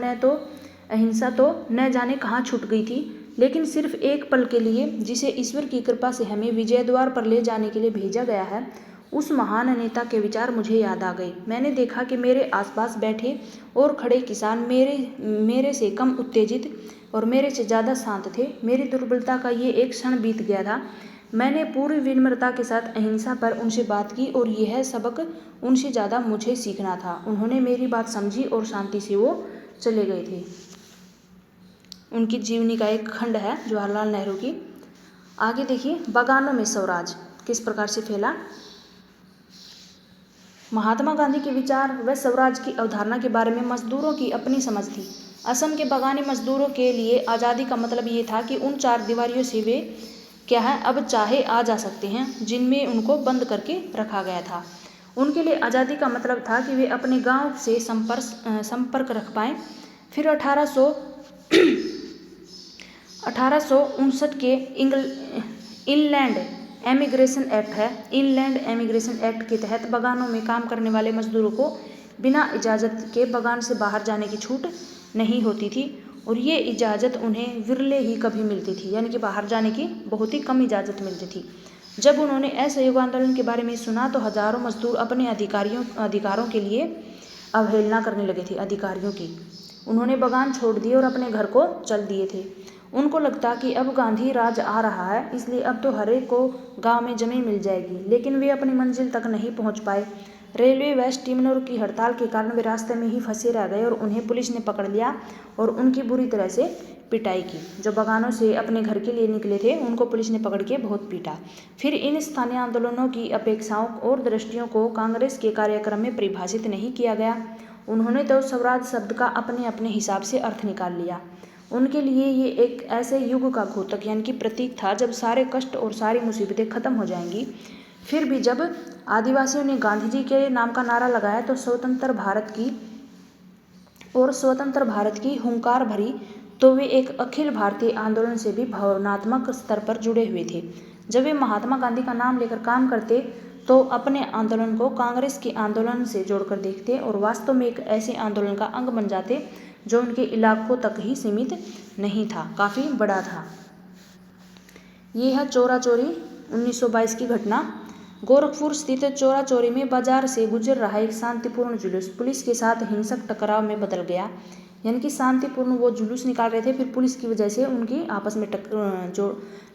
तो न जाने कहाँ छूट गई थी, लेकिन सिर्फ एक पल के लिए, जिसे ईश्वर की कृपा से हमें विजय द्वार पर ले जाने के लिए भेजा गया है, उस महान नेता के विचार मुझे याद आ गए। मैंने देखा कि मेरे आसपास बैठे और खड़े किसान मेरे से कम उत्तेजित और मेरे से ज़्यादा शांत थे। मेरी दुर्बलता का ये एक क्षण बीत गया था। मैंने पूरी विनम्रता के साथ अहिंसा पर उनसे बात की और यह सबक उनसे ज़्यादा मुझे सीखना था। उन्होंने मेरी बात समझी और शांति से वो चले गए थे। उनकी जीवनी का एक खंड है जवाहरलाल नेहरू की। आगे देखिए, बागानों में स्वराज किस प्रकार से फैला। महात्मा गांधी के विचार व स्वराज की अवधारणा के बारे में मजदूरों की अपनी समझ थी। असम के बागानी मजदूरों के लिए आज़ादी का मतलब ये था कि उन 4 दीवारियों से वे क्या है अब चाहे आ जा सकते हैं जिनमें उनको बंद करके रखा गया था। उनके लिए आज़ादी का मतलब था कि वे अपने गांव से संपर्क रख पाएँ। फिर 1859 के इनलैंड एमिग्रेशन एक्ट है। इनलैंड एमिग्रेशन एक्ट के तहत बागानों में काम करने वाले मजदूरों को बिना इजाज़त के बागान से बाहर जाने की छूट नहीं होती थी और ये इजाज़त उन्हें विरले ही कभी मिलती थी, यानी कि बाहर जाने की बहुत ही कम इजाज़त मिलती थी। जब उन्होंने असहयोग आंदोलन के बारे में सुना तो हजारों मजदूर अपने अधिकारों के लिए अवहेलना करने लगे थे। अधिकारियों की उन्होंने बगान छोड़ दिए और अपने घर को चल दिए थे। उनको लगता कि अब गांधी राज आ रहा है, इसलिए अब तो हर एक को गांव में जमीन मिल जाएगी। लेकिन वे अपनी मंजिल तक नहीं पहुंच पाए। रेलवे व स्टीमरों की हड़ताल के कारण वे रास्ते में ही फंसे रह गए और उन्हें पुलिस ने पकड़ लिया और उनकी बुरी तरह से पिटाई की। जो बगानों से अपने घर के लिए निकले थे उनको पुलिस ने पकड़ के बहुत पीटा। फिर इन स्थानीय आंदोलनों की अपेक्षाओं और दृष्टियों को कांग्रेस के कार्यक्रम में परिभाषित नहीं किया गया। उन्होंने तो स्वराज शब्द का अपने अपने हिसाब से अर्थ निकाल लिया। उनके लिए ये एक ऐसे युग का घोतक यानी कि प्रतीक था जब सारे कष्ट और सारी मुसीबतें खत्म हो जाएंगी। फिर भी जब आदिवासियों ने गांधी जी के नाम का नारा लगाया तो स्वतंत्र भारत की हुंकार भरी, तो वे एक अखिल भारतीय आंदोलन से भी भावनात्मक स्तर पर जुड़े हुए थे। जब वे महात्मा गांधी का नाम लेकर काम करते तो अपने आंदोलन को कांग्रेस के आंदोलन से जोड़कर देखते और वास्तव में एक ऐसे आंदोलन का अंग बन जाते जो उनके इलाकों तक ही सीमित नहीं था, काफ़ी बड़ा था। ये है चोरा चोरी 1922 की घटना। गोरखपुर स्थित चोरा चोरी में बाजार से गुजर रहा एक शांतिपूर्ण जुलूस पुलिस के साथ हिंसक टकराव में बदल गया। यानी कि शांतिपूर्ण वो जुलूस निकाल रहे थे, फिर पुलिस की वजह से उनकी आपस में जो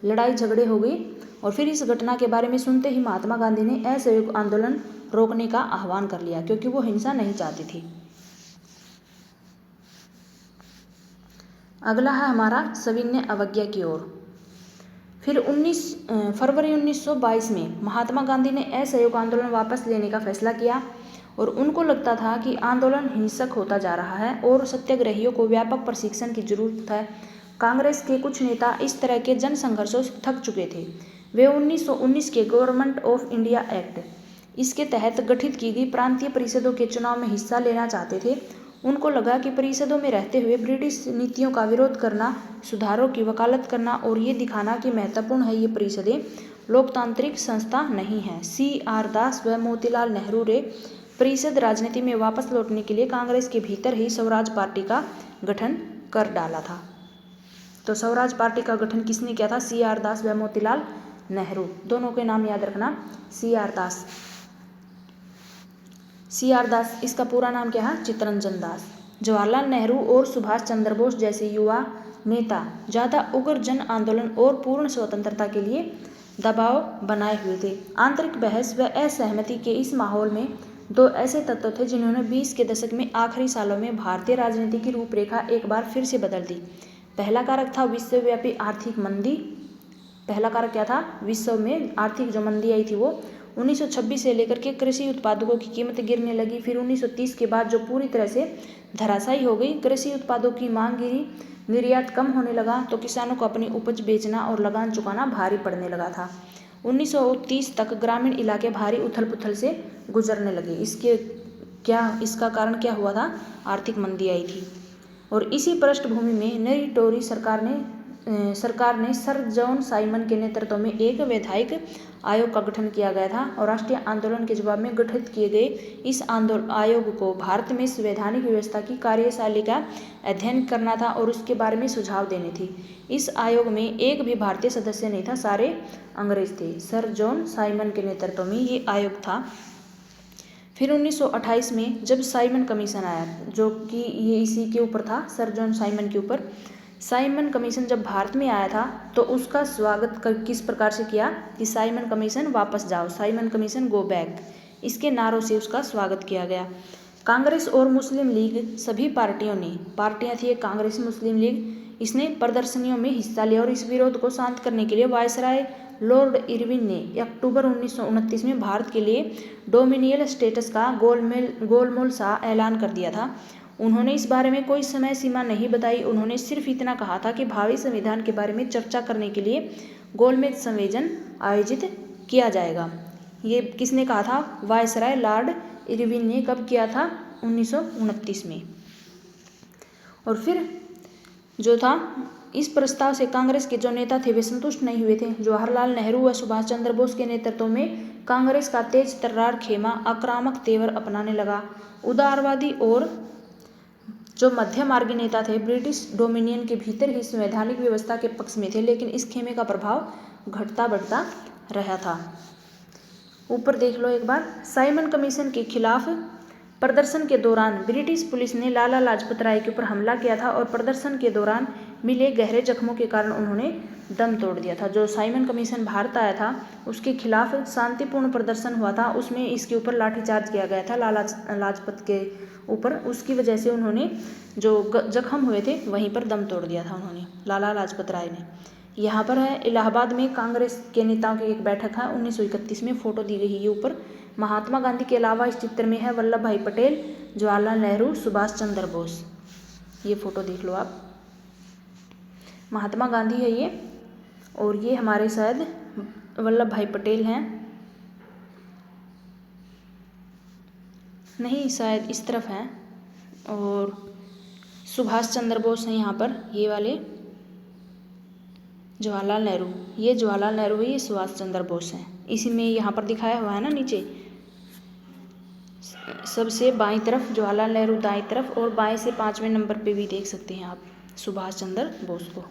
लड़ाई झगड़े हो गई। और फिर इस घटना के बारे में सुनते ही महात्मा गांधी ने असहयोग आंदोलन रोकने का आह्वान कर लिया, क्योंकि वो हिंसा नहीं चाहती थी। अगला है हमारा सविनय अवज्ञा की ओर। फिर 19 फरवरी 1922 में महात्मा गांधी ने असहयोग आंदोलन वापस लेने का फैसला किया और उनको लगता था कि आंदोलन हिंसक होता जा रहा है और सत्याग्रहियों को व्यापक प्रशिक्षण की जरूरत है। कांग्रेस के कुछ नेता इस तरह के जन संघर्षों से थक चुके थे। वे 1919 के गवर्नमेंट ऑफ इंडिया एक्ट, इसके तहत गठित की गई प्रांतीय परिषदों के चुनाव में हिस्सा लेना चाहते थे। उनको लगा कि परिषदों में रहते हुए ब्रिटिश नीतियों का विरोध करना, सुधारों की वकालत करना और ये दिखाना कि महत्वपूर्ण है ये परिषदें लोकतांत्रिक संस्था नहीं है। CR दास व मोतीलाल नेहरू ने परिषद राजनीति में वापस लौटने के लिए कांग्रेस के भीतर ही स्वराज पार्टी का गठन कर डाला था। तो स्वराज पार्टी का गठन किसने किया था? CR दास व मोतीलाल नेहरू। दोनों के नाम याद रखना। CR दास, इसका पूरा नाम क्या है? चित्तरंजन दास। जवाहरलाल नेहरू और सुभाष चंद्र बोस जैसे युवा नेता ज़्यादा उग्र जन आंदोलन और पूर्ण स्वतंत्रता के लिए दबाव बनाए हुए थे। आंतरिक बहस व असहमति के इस माहौल में दो ऐसे तत्व थे जिन्होंने 20 के दशक में आखिरी सालों में भारतीय राजनीति की रूपरेखा एक बार फिर से बदल दी। पहला कारक था विश्वव्यापी आर्थिक मंदी। पहला कारक क्या था? विश्व में आर्थिक जो मंदी आई थी वो 1926 से लेकर के कृषि उत्पादों की कीमत गिरने लगी। फिर 1930 के बाद जो पूरी तरह से धराशायी हो गई, कृषि उत्पादों की मांग गिरी, निर्यात कम होने लगा, तो किसानों को अपनी उपज बेचना और लगान चुकाना भारी पड़ने लगा था। 1930 तक ग्रामीण इलाके भारी उथल पुथल से गुजरने लगे। इसका कारण क्या हुआ था? आर्थिक मंदी आई थी। और इसी पृष्ठभूमि में नई टोरी सरकार ने सर जॉन साइमन के नेतृत्व में एक वैधानिक आयोग का गठन किया गया था और राष्ट्रीय आंदोलन के जवाब में गठित किए गए इस आयोग को भारत में संवैधानिक व्यवस्था की कार्यशैली का अध्ययन करना था और उसके बारे में सुझाव देने थे। इस आयोग में एक भी भारतीय सदस्य नहीं था, सारे अंग्रेज थे। सर जॉन साइमन के नेतृत्व में ये आयोग था। फिर 1928 में जब साइमन कमीशन आया, जो कि ये इसी के ऊपर था, सर जॉन साइमन के ऊपर। साइमन कमीशन जब भारत में आया था तो उसका स्वागत किस प्रकार से किया कि साइमन कमीशन वापस जाओ, साइमन कमीशन गो बैक, इसके नारों से उसका स्वागत किया गया। कांग्रेस और मुस्लिम लीग सभी पार्टियां थी, कांग्रेस मुस्लिम लीग, इसने प्रदर्शनियों में हिस्सा लिया और इस विरोध को शांत करने के लिए वायसराय लॉर्ड इरविन ने अक्टूबर 1929 में भारत के लिए डोमिनियल स्टेटस का गोलमोल सा ऐलान कर दिया था। उन्होंने इस बारे में कोई समय सीमा नहीं बताई। उन्होंने सिर्फ इतना कहा था कि भावी संविधान के बारे में चर्चा करने के लिए गोलमेज सम्मेलन आयोजित किया जाएगा। ये किसने कहा था? वायसराय लॉर्ड इरविन ने। कब किया था? 1929 में। और फिर जो था, इस प्रस्ताव से कांग्रेस के जो नेता थे वे संतुष्ट नहीं हुए थे। जवाहरलाल नेहरू व सुभाष चंद्र बोस के नेतृत्व में कांग्रेस का तेज तर्रार खेमा आक्रामक तेवर अपनाने लगा। उदारवादी और जो मध्य मार्गी नेता थे ब्रिटिश डोमिनियन के भीतर ही संवैधानिक व्यवस्था के पक्ष में थे, लेकिन इस खेमे का प्रभाव घटता बढ़ता रहा था। ऊपर देख लो एक बार। साइमन कमीशन के खिलाफ प्रदर्शन के दौरान ब्रिटिश पुलिस ने लाला लाजपत राय के ऊपर हमला किया था और प्रदर्शन के दौरान मिले गहरे जख्मों के कारण उन्होंने दम तोड़ दिया था। जो साइमन कमीशन भारत आया था उसके खिलाफ शांतिपूर्ण प्रदर्शन हुआ था, उसमें इसके ऊपर लाठीचार्ज किया गया था लाला लाजपत के ऊपर। उसकी वजह से उन्होंने जो जख्म हुए थे वहीं पर दम तोड़ दिया था उन्होंने, लाला लाजपत राय ने। यहाँ पर है इलाहाबाद में कांग्रेस के नेताओं की एक बैठक है 1931 में, फोटो दी गई है ऊपर। महात्मा गांधी के अलावा इस चित्र में है वल्लभ भाई पटेल, जवाहरलाल नेहरू, सुभाष चंद्र बोस। ये फोटो देख लो आप, महात्मा गांधी है ये, और ये हमारे शायद वल्लभ भाई पटेल हैं, नहीं शायद इस तरफ हैं, और सुभाष चंद्र बोस हैं यहाँ पर, ये वाले जवाहरलाल नेहरू, ये जवाहरलाल नेहरू है, ये सुभाष चंद्र बोस हैं। इसी में यहाँ पर दिखाया हुआ है ना नीचे, सबसे बाईं तरफ जवाहरलाल नेहरू दाईं तरफ, और बाएं से 5वें नंबर पे भी देख सकते हैं आप सुभाष चंद्र बोस को।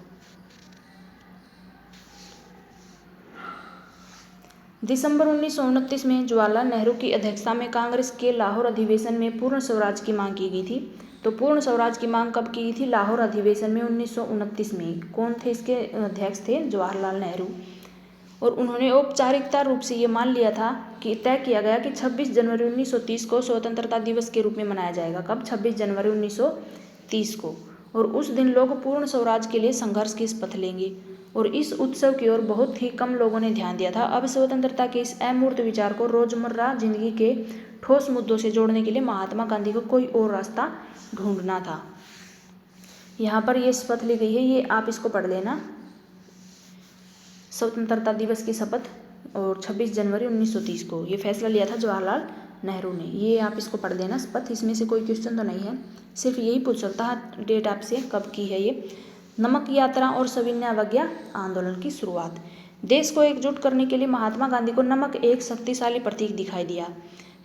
दिसंबर 1929 में जवाहरलाल नेहरू की अध्यक्षता में कांग्रेस के लाहौर अधिवेशन में पूर्ण स्वराज की मांग की गई थी। तो पूर्ण स्वराज की मांग कब की गई थी? लाहौर अधिवेशन में 1929 में। कौन थे इसके अध्यक्ष? थे जवाहरलाल नेहरू। और उन्होंने औपचारिकता रूप से ये मान लिया था कि तय किया गया कि 26 जनवरी 1930 को स्वतंत्रता दिवस के रूप में मनाया जाएगा। कब? 26 जनवरी 1930 को। और उस दिन लोग पूर्ण स्वराज के लिए संघर्ष की शपथ लेंगे। और इस उत्सव की ओर बहुत ही कम लोगों ने ध्यान दिया था। अब स्वतंत्रता के इस अमूर्त विचार को रोजमर्रा जिंदगी के ठोस मुद्दों से जोड़ने के लिए महात्मा गांधी को कोई और रास्ता ढूंढना था। यहाँ पर ये शपथ ली गई है, ये आप इसको पढ़ लेना, स्वतंत्रता दिवस की शपथ, और 26 जनवरी 1930 को ये फैसला लिया था जवाहरलाल नेहरू ने। ये आप इसको पढ़ लेना शपथ, इसमें से कोई क्वेश्चन तो नहीं है, सिर्फ यही पूछ सकता है डेट आपसे कब की है ये। नमक यात्रा और सविनय अवज्ञा आंदोलन की शुरुआत। देश को एकजुट करने के लिए महात्मा गांधी को नमक एक शक्तिशाली प्रतीक दिखाई दिया।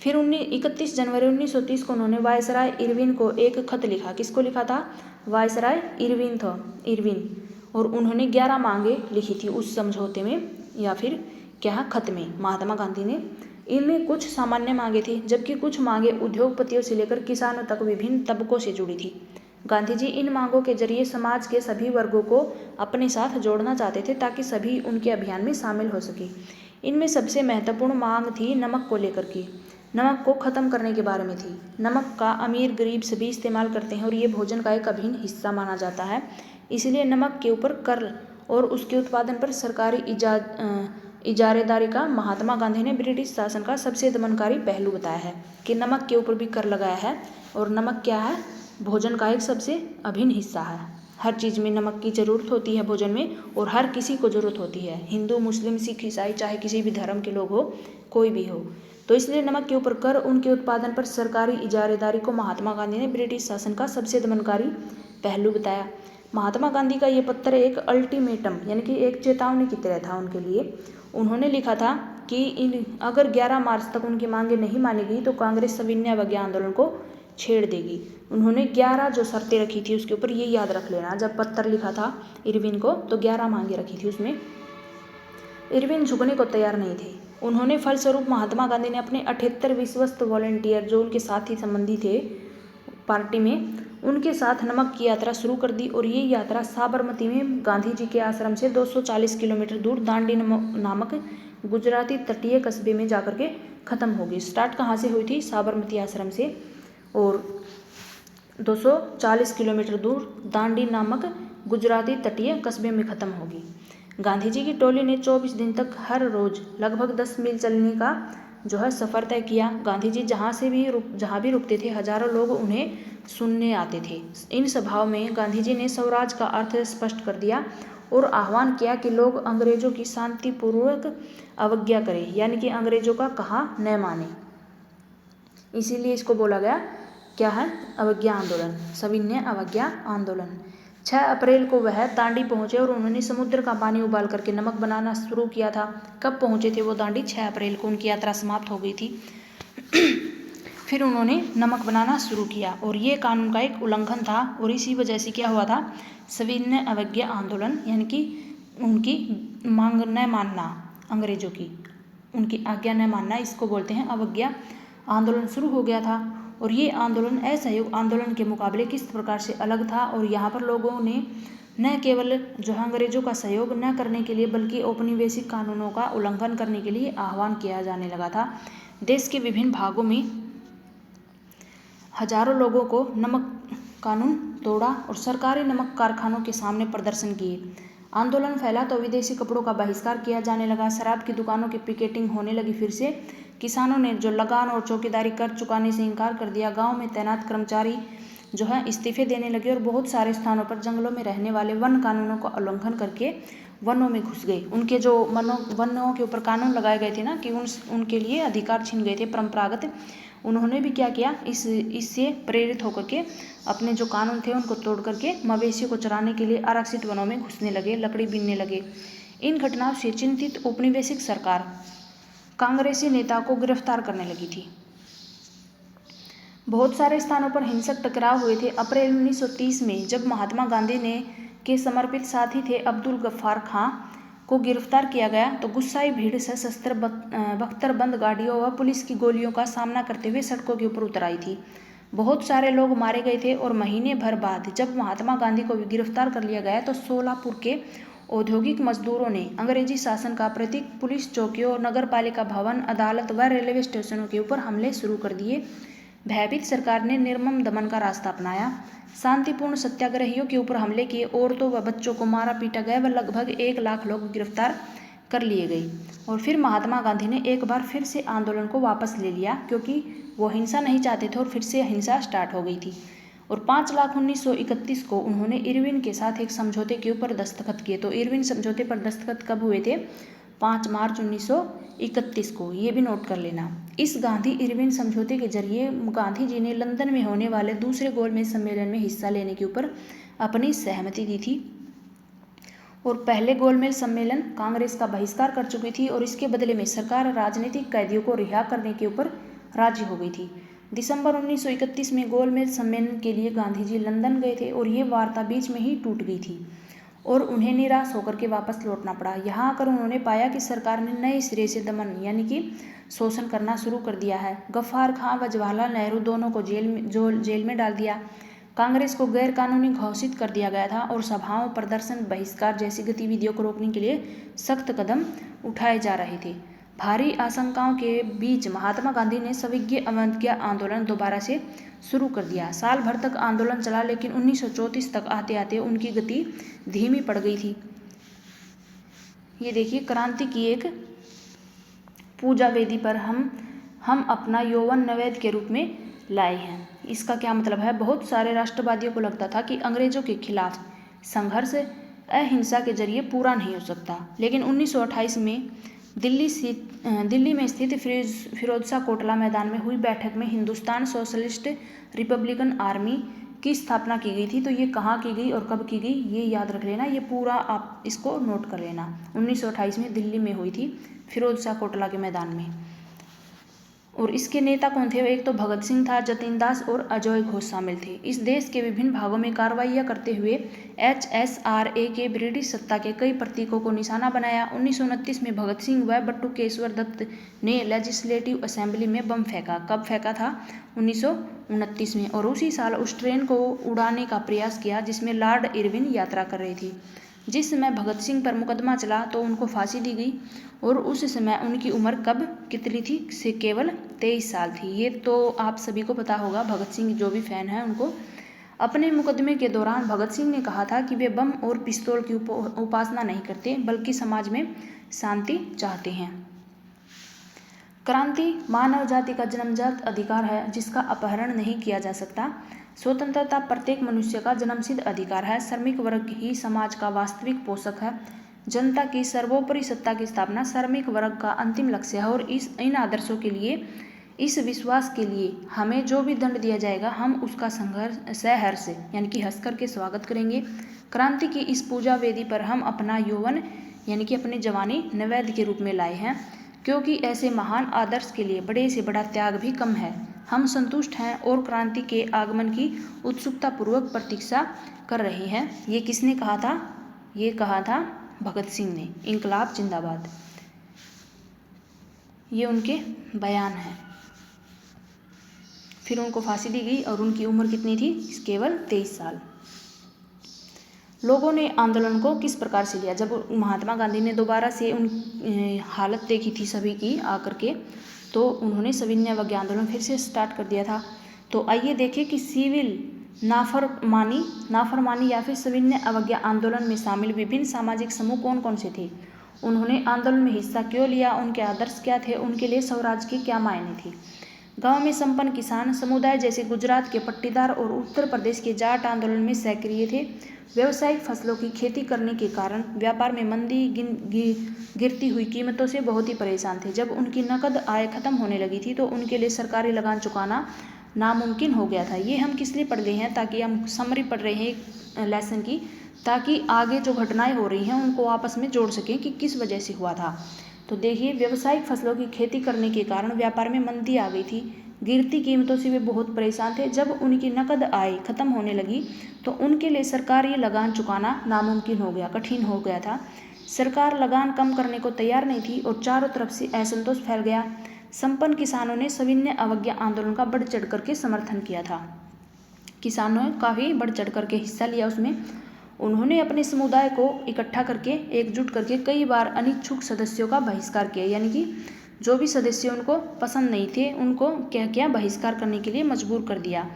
फिर 31 जनवरी 1930 को उन्होंने वायसराय इरविन को एक खत लिखा। किसको लिखा था? वायसराय इरविन था, इरविन। और उन्होंने 11 मांगे लिखी थी उस समझौते में, या फिर क्या खत में महात्मा गांधी ने। इनमें कुछ सामान्य मांगे थी, जबकि कुछ मांगे उद्योगपतियों से लेकर किसानों तक विभिन्न तबकों से जुड़ी थी। गांधी जी इन मांगों के जरिए समाज के सभी वर्गों को अपने साथ जोड़ना चाहते थे ताकि सभी उनके अभियान में शामिल हो सके। इनमें सबसे महत्वपूर्ण मांग थी नमक को लेकर की, नमक को ख़त्म करने के बारे में थी। नमक का अमीर गरीब सभी इस्तेमाल करते हैं और ये भोजन का एक अभिन्न हिस्सा माना जाता है। इसलिए नमक के ऊपर कर और उसके उत्पादन पर सरकारी इजारेदारी का महात्मा गांधी ने ब्रिटिश शासन का सबसे दमनकारी पहलू बताया है कि नमक के ऊपर भी कर लगाया है। और नमक क्या है? भोजन का एक सबसे अभिन्न हिस्सा है। हर चीज़ में नमक की ज़रूरत होती है भोजन में, और हर किसी को ज़रूरत होती है, हिंदू मुस्लिम सिख ईसाई, चाहे किसी भी धर्म के लोग हो, कोई भी हो। तो इसलिए नमक के ऊपर कर, उनके उत्पादन पर सरकारी इजारेदारी को महात्मा गांधी ने ब्रिटिश शासन का सबसे दमनकारी पहलू बताया। महात्मा गांधी का ये पत्र एक अल्टीमेटम यानी कि एक चेतावनी की तरह था उनके लिए। उन्होंने लिखा था कि अगर 11 मार्च तक उनकी मांगें नहीं मानी गई तो कांग्रेस सविनय अवज्ञा आंदोलन को छेड़ देगी। उन्होंने 11 जो शर्तें रखी थी उसके ऊपर, ये याद रख लेना। जब पत्र लिखा था इरविन को तो 11 मांगे रखी थी उसमें। इरविन झुकने को तैयार नहीं थे। उन्होंने फलस्वरूप महात्मा गांधी ने अपने 78 विश्वस्त वॉलंटियर जो उनके साथी संबंधी थे पार्टी में, उनके साथ नमक की यात्रा शुरू कर दी। और ये यात्रा साबरमती में गांधी जी के आश्रम से 240 किलोमीटर दूर दांडी नामक गुजराती तटीय कस्बे में जाकर के ख़त्म होगी। स्टार्ट कहाँ से हुई थी? साबरमती आश्रम से, और 240 किलोमीटर दूर दांडी नामक गुजराती तटीय कस्बे में ख़त्म होगी। गांधी जी की टोली ने 24 दिन तक हर रोज़ लगभग 10 मील चलने का जो है सफ़र तय किया। गांधी जी जहाँ भी रुकते थे हजारों लोग उन्हें सुनने आते थे। इन सभाओं में गांधी जी ने स्वराज का अर्थ स्पष्ट कर दिया और आह्वान किया कि लोग अंग्रेजों की शांतिपूर्वक अवज्ञा करें, यानी कि अंग्रेजों का कहा न माने। इसीलिए इसको बोला गया क्या है? अवज्ञा आंदोलन, सविनय अवज्ञा आंदोलन। 6 अप्रैल को वह दांडी पहुंचे और उन्होंने समुद्र का पानी उबाल करके नमक बनाना शुरू किया था। कब पहुंचे थे वो दांडी? 6 अप्रैल को उनकी यात्रा समाप्त हो गई थी। फिर उन्होंने नमक बनाना शुरू किया और ये कानून का एक उल्लंघन था, और इसी वजह से क्या हुआ था? सविनय अवज्ञा आंदोलन, यानी कि उनकी मांग न मानना, अंग्रेजों की, उनकी आज्ञा न मानना, इसको बोलते हैं अवज्ञा आंदोलन शुरू हो गया था। और ये आंदोलन असहयोग आंदोलन के मुकाबले किस प्रकार से अलग था, और यहाँ पर लोगों ने न केवल जो है अंग्रेजों का सहयोग न करने के लिए बल्कि औपनिवेशिक कानूनों का उल्लंघन करने के लिए आह्वान किया जाने लगा था। देश के विभिन्न भागों में हजारों लोगों को नमक कानून तोड़ा और सरकारी नमक कारखानों के सामने प्रदर्शन किए। आंदोलन फैला तो विदेशी कपड़ों का बहिष्कार किया जाने लगा, शराब की दुकानों की पिकेटिंग होने लगी। फिर से किसानों ने जो लगान और चौकीदारी कर चुकाने से इनकार कर दिया। गांव में तैनात कर्मचारी जो है इस्तीफे देने लगे और बहुत सारे स्थानों पर जंगलों में रहने वाले वन कानूनों का उल्लंघन करके वनों में घुस गए। उनके जो वनों के ऊपर कानून लगाए गए थे ना कि उनके लिए अधिकार छीन गए थे परंपरागत, उन्होंने भी क्या किया, इससे प्रेरित होकर के अपने जो कानून थे उनको तोड़ करके मवेशियों को चराने के लिए आरक्षित वनों में घुसने लगे, लकड़ी बीनने लगे। इन घटनाओं से चिंतित औपनिवेशिक सरकार कांग्रेसी नेताओं को गिरफ्तार करने लगी थी। बहुत सारे स्थानों पर हिंसक टकराव हुए थे। अप्रैल 1930 में जब महात्मा गांधी ने के समर्पित साथी थे अब्दुल गफ्फार खां को गिरफ्तार किया गया तो गुस्साई भीड़ सशस्त्र बख्तरबंद गाड़ियों व पुलिस की गोलियों का सामना करते हुए सड़कों के ऊपर उतर आई थी। बहुत सारे लोग मारे गए थे और महीने भर बाद जब महात्मा गांधी को गिरफ्तार कर लिया गया तो सोलापुर के औद्योगिक मजदूरों ने अंग्रेजी शासन का प्रतीक पुलिस चौकियों, नगर पालिका भवन, अदालत व रेलवे स्टेशनों के ऊपर हमले शुरू कर दिए। भयभीत सरकार ने निर्मम दमन का रास्ता अपनाया। शांतिपूर्ण सत्याग्रहियों के ऊपर हमले किए, औरतों व बच्चों को मारा पीटा गया व लगभग 1 लाख लोग गिरफ्तार कर लिए गए। और फिर महात्मा गांधी ने एक बार फिर से आंदोलन को वापस ले लिया क्योंकि वो हिंसा नहीं चाहते थे और फिर से हिंसा स्टार्ट हो गई थी। और 5 लाख 1931 को उन्होंने इरविन के साथ एक समझौते के ऊपर दस्तखत किए। तो इरविन समझौते पर दस्तखत कब हुए थे? 5 मार्च 1931 को, ये भी नोट कर लेना। इस गांधी इरविन समझौते के जरिए गांधी जी ने लंदन में होने वाले दूसरे गोलमेज सम्मेलन में हिस्सा लेने के ऊपर अपनी सहमति दी थी। और पहले गोलमेज सम्मेलन कांग्रेस का बहिष्कार कर चुकी थी और इसके बदले में सरकार राजनीतिक कैदियों को रिहा करने के ऊपर राजी हो गई थी। दिसंबर 1931 में गोलमेज सम्मेलन के लिए गांधी जी लंदन गए थे और ये वार्ता बीच में ही टूट गई थी और उन्हें निराश होकर के वापस लौटना पड़ा। यहाँ आकर उन्होंने पाया कि सरकार ने नए सिरे से दमन यानी कि शोषण करना शुरू कर दिया है। गफ्फार खां व जवाहरलाल नेहरू दोनों को जेल में डाल दिया। कांग्रेस को गैर कानूनी घोषित कर दिया गया था और सभाओं, प्रदर्शन, बहिष्कार जैसी गतिविधियों को रोकने के लिए सख्त कदम उठाए जा रहे थे। भारी आशंकाओं के बीच महात्मा गांधी ने सविज्ञ अवज्ञा आंदोलन दोबारा से शुरू कर दिया। साल भर तक आंदोलन चला लेकिन 1934 तक आते आते उनकी गति धीमी पड़ गई थी। ये देखिए, क्रांति की एक पूजा वेदी पर हम अपना यौवन नैवेद्य के रूप में लाए हैं। इसका क्या मतलब है? बहुत सारे राष्ट्रवादियों को लगता था कि अंग्रेजों के खिलाफ संघर्ष अहिंसा के जरिए पूरा नहीं हो सकता, लेकिन 1928 में दिल्ली में स्थित फिरोजशाह कोटला मैदान में हुई बैठक में हिंदुस्तान सोशलिस्ट रिपब्लिकन आर्मी की स्थापना की गई थी। तो ये कहाँ की गई और कब की गई ये याद रख लेना, ये पूरा आप इसको नोट कर लेना। 1928 में दिल्ली में हुई थी, फिरोजशाह कोटला के मैदान में। और इसके नेता कौन थे? एक तो भगत सिंह था, जतिन दास और अजय घोष शामिल थे। इस देश के विभिन्न भागों में कार्रवाइयां करते हुए HSRA के ब्रिटिश सत्ता के कई प्रतीकों को निशाना बनाया। 1929 में भगत सिंह व बटुकेश्वर दत्त ने लेजिस्लेटिव असेंबली में बम फेंका। कब फेंका था? 1929 में। और उसी साल उस ट्रेन को उड़ाने का प्रयास किया जिसमें लॉर्ड इरविन यात्रा कर रही थी। जिस समय भगत सिंह पर मुकदमा चला तो उनको फांसी दी गई और उस समय उनकी उम्र कब कितनी थी? से केवल 23 साल थी। ये तो आप सभी को पता होगा, भगत सिंह जो भी फैन है उनको। अपने मुकदमे के दौरान भगत सिंह ने कहा था कि वे बम और पिस्तौल की उपासना नहीं करते बल्कि समाज में शांति चाहते हैं। क्रांति मानव जाति का जन्मजात अधिकार है जिसका अपहरण नहीं किया जा सकता। स्वतंत्रता प्रत्येक मनुष्य का जन्मसिद्ध अधिकार है। श्रमिक वर्ग ही समाज का वास्तविक पोषक है। जनता की सर्वोपरि सत्ता की स्थापना श्रमिक वर्ग का अंतिम लक्ष्य है और इन आदर्शों के लिए, इस विश्वास के लिए हमें जो भी दंड दिया जाएगा हम उसका सहर्ष यानी कि हंस करके स्वागत करेंगे। क्रांति की इस पूजा वेदी पर हम अपना यौवन यानी कि अपनी जवानी नैवेद्य के रूप में लाए हैं, क्योंकि ऐसे महान आदर्श के लिए बड़े से बड़ा त्याग भी कम है। हम संतुष्ट हैं और क्रांति के आगमन की उत्सुकता पूर्वक प्रतीक्षा कर रहे हैं। ये किसने कहा था? ये कहा था भगत सिंह ने। इंकलाब जिंदाबाद। ये उनके बयान हैं। फिर उनको फांसी दी गई और उनकी उम्र कितनी थी? केवल 23 साल। लोगों ने आंदोलन को किस प्रकार से लिया? जब महात्मा गांधी ने दोबारा से उन हालत देखी थी सभी की आकर के, तो उन्होंने सविनय अवज्ञा आंदोलन फिर से स्टार्ट कर दिया था। तो आइए देखें कि सिविल नाफरमानी या फिर सविनय अवज्ञा आंदोलन में शामिल विभिन्न सामाजिक समूह कौन कौन से थे, उन्होंने आंदोलन में हिस्सा क्यों लिया, उनके आदर्श क्या थे, उनके लिए स्वराज के क्या मायने थे। गांव में संपन्न किसान समुदाय जैसे गुजरात के पट्टीदार और उत्तर प्रदेश के जाट आंदोलन में सक्रिय थे। व्यावसायिक फसलों की खेती करने के कारण व्यापार में मंदी, गिरती हुई कीमतों से बहुत ही परेशान थे। जब उनकी नकद आय खत्म होने लगी थी तो उनके लिए सरकारी लगान चुकाना नामुमकिन हो गया था। ये हम किस लिए पढ़ रहे हैं? ताकि हम समरी पढ़ रहे हैं लेसन की, ताकि आगे जो घटनाएं हो रही हैं उनको आपस में जोड़ सकें कि किस वजह से हुआ था। तो देखिए, व्यावसायिक फसलों की खेती करने के कारण व्यापार में मंदी आ गई थी, गिरती कीमतों से वे बहुत परेशान थे। जब उनकी नकद आय खत्म होने लगी तो उनके लिए सरकारी लगान चुकाना नामुमकिन हो गया, कठिन हो गया था। सरकार लगान कम करने को तैयार नहीं थी और चारों तरफ से असंतोष फैल गया। संपन्न किसानों ने सविनय अवज्ञा आंदोलन का बढ़ चढ़ करके समर्थन किया था। किसानों ने काफ़ी बढ़ चढ़ करके हिस्सा लिया उसमें। उन्होंने अपने समुदाय को इकट्ठा करके, एकजुट करके कई बार अनिच्छुक सदस्यों का बहिष्कार किया, यानी कि जो भी सदस्य उनको पसंद नहीं थे उनको क्या किया? बहिष्कार करने के लिए मजबूर कर दिया।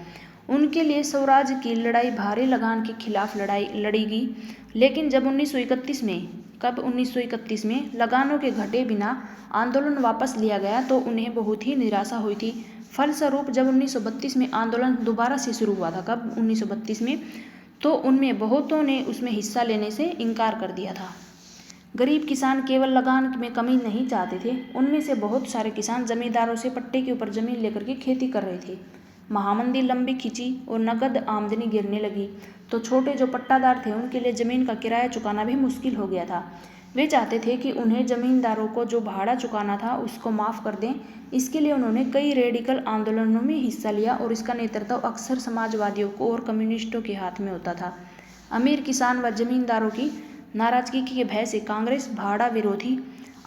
उनके लिए स्वराज की लड़ाई भारी लगान के खिलाफ लड़ी गई। लेकिन जब 1931 में लगानों के घटे बिना आंदोलन वापस लिया गया तो उन्हें बहुत ही निराशा हुई थी। फलस्वरूप जब 1932 में आंदोलन दोबारा से शुरू हुआ था, कब? 1932 में, तो उनमें बहुतों ने उसमें हिस्सा लेने से इनकार कर दिया था। गरीब किसान केवल लगान में कमी नहीं चाहते थे, उनमें से बहुत सारे किसान जमींदारों से पट्टे के ऊपर जमीन लेकर के खेती कर रहे थे। महामंदी लंबी खिंची और नकद आमदनी गिरने लगी तो छोटे जो पट्टादार थे उनके लिए जमीन का किराया चुकाना भी मुश्किल हो गया था। वे चाहते थे कि उन्हें जमींदारों को जो भाड़ा चुकाना था उसको माफ़ कर दें। इसके लिए उन्होंने कई रेडिकल आंदोलनों में हिस्सा लिया और इसका नेतृत्व अक्सर समाजवादियों को और कम्युनिस्टों के हाथ में होता था। अमीर किसान व जमींदारों की नाराजगी के भय से कांग्रेस भाड़ा विरोधी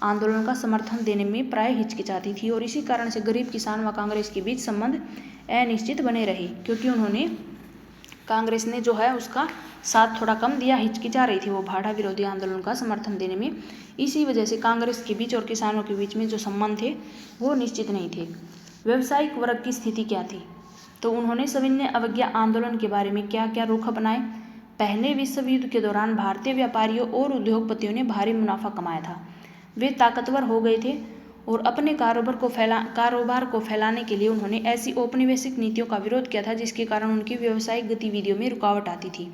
आंदोलन का समर्थन देने में प्राय हिचकिचाती थी और इसी कारण से गरीब किसान व कांग्रेस के बीच संबंध अनिश्चित बने रहे, क्योंकि उन्होंने कांग्रेस ने जो है उसका साथ थोड़ा कम दिया, हिचकिचा रही थी वो भाड़ा विरोधी आंदोलन का समर्थन देने में। इसी वजह से कांग्रेस के बीच और किसानों के बीच में जो संबंध थे वो निश्चित नहीं थे। व्यावसायिक वर्ग की स्थिति क्या थी? तो उन्होंने सविनय अवज्ञा आंदोलन के बारे में क्या क्या रुख अपनाए? पहले विश्व युद्ध के दौरान भारतीय व्यापारियों और उद्योगपतियों ने भारी मुनाफा कमाया था। वे ताकतवर हो गए थे और अपने कारोबार को फैलाने के लिए उन्होंने ऐसी औपनिवेशिक नीतियों का विरोध किया था जिसके कारण उनकी व्यावसायिक गतिविधियों में रुकावट आती थी।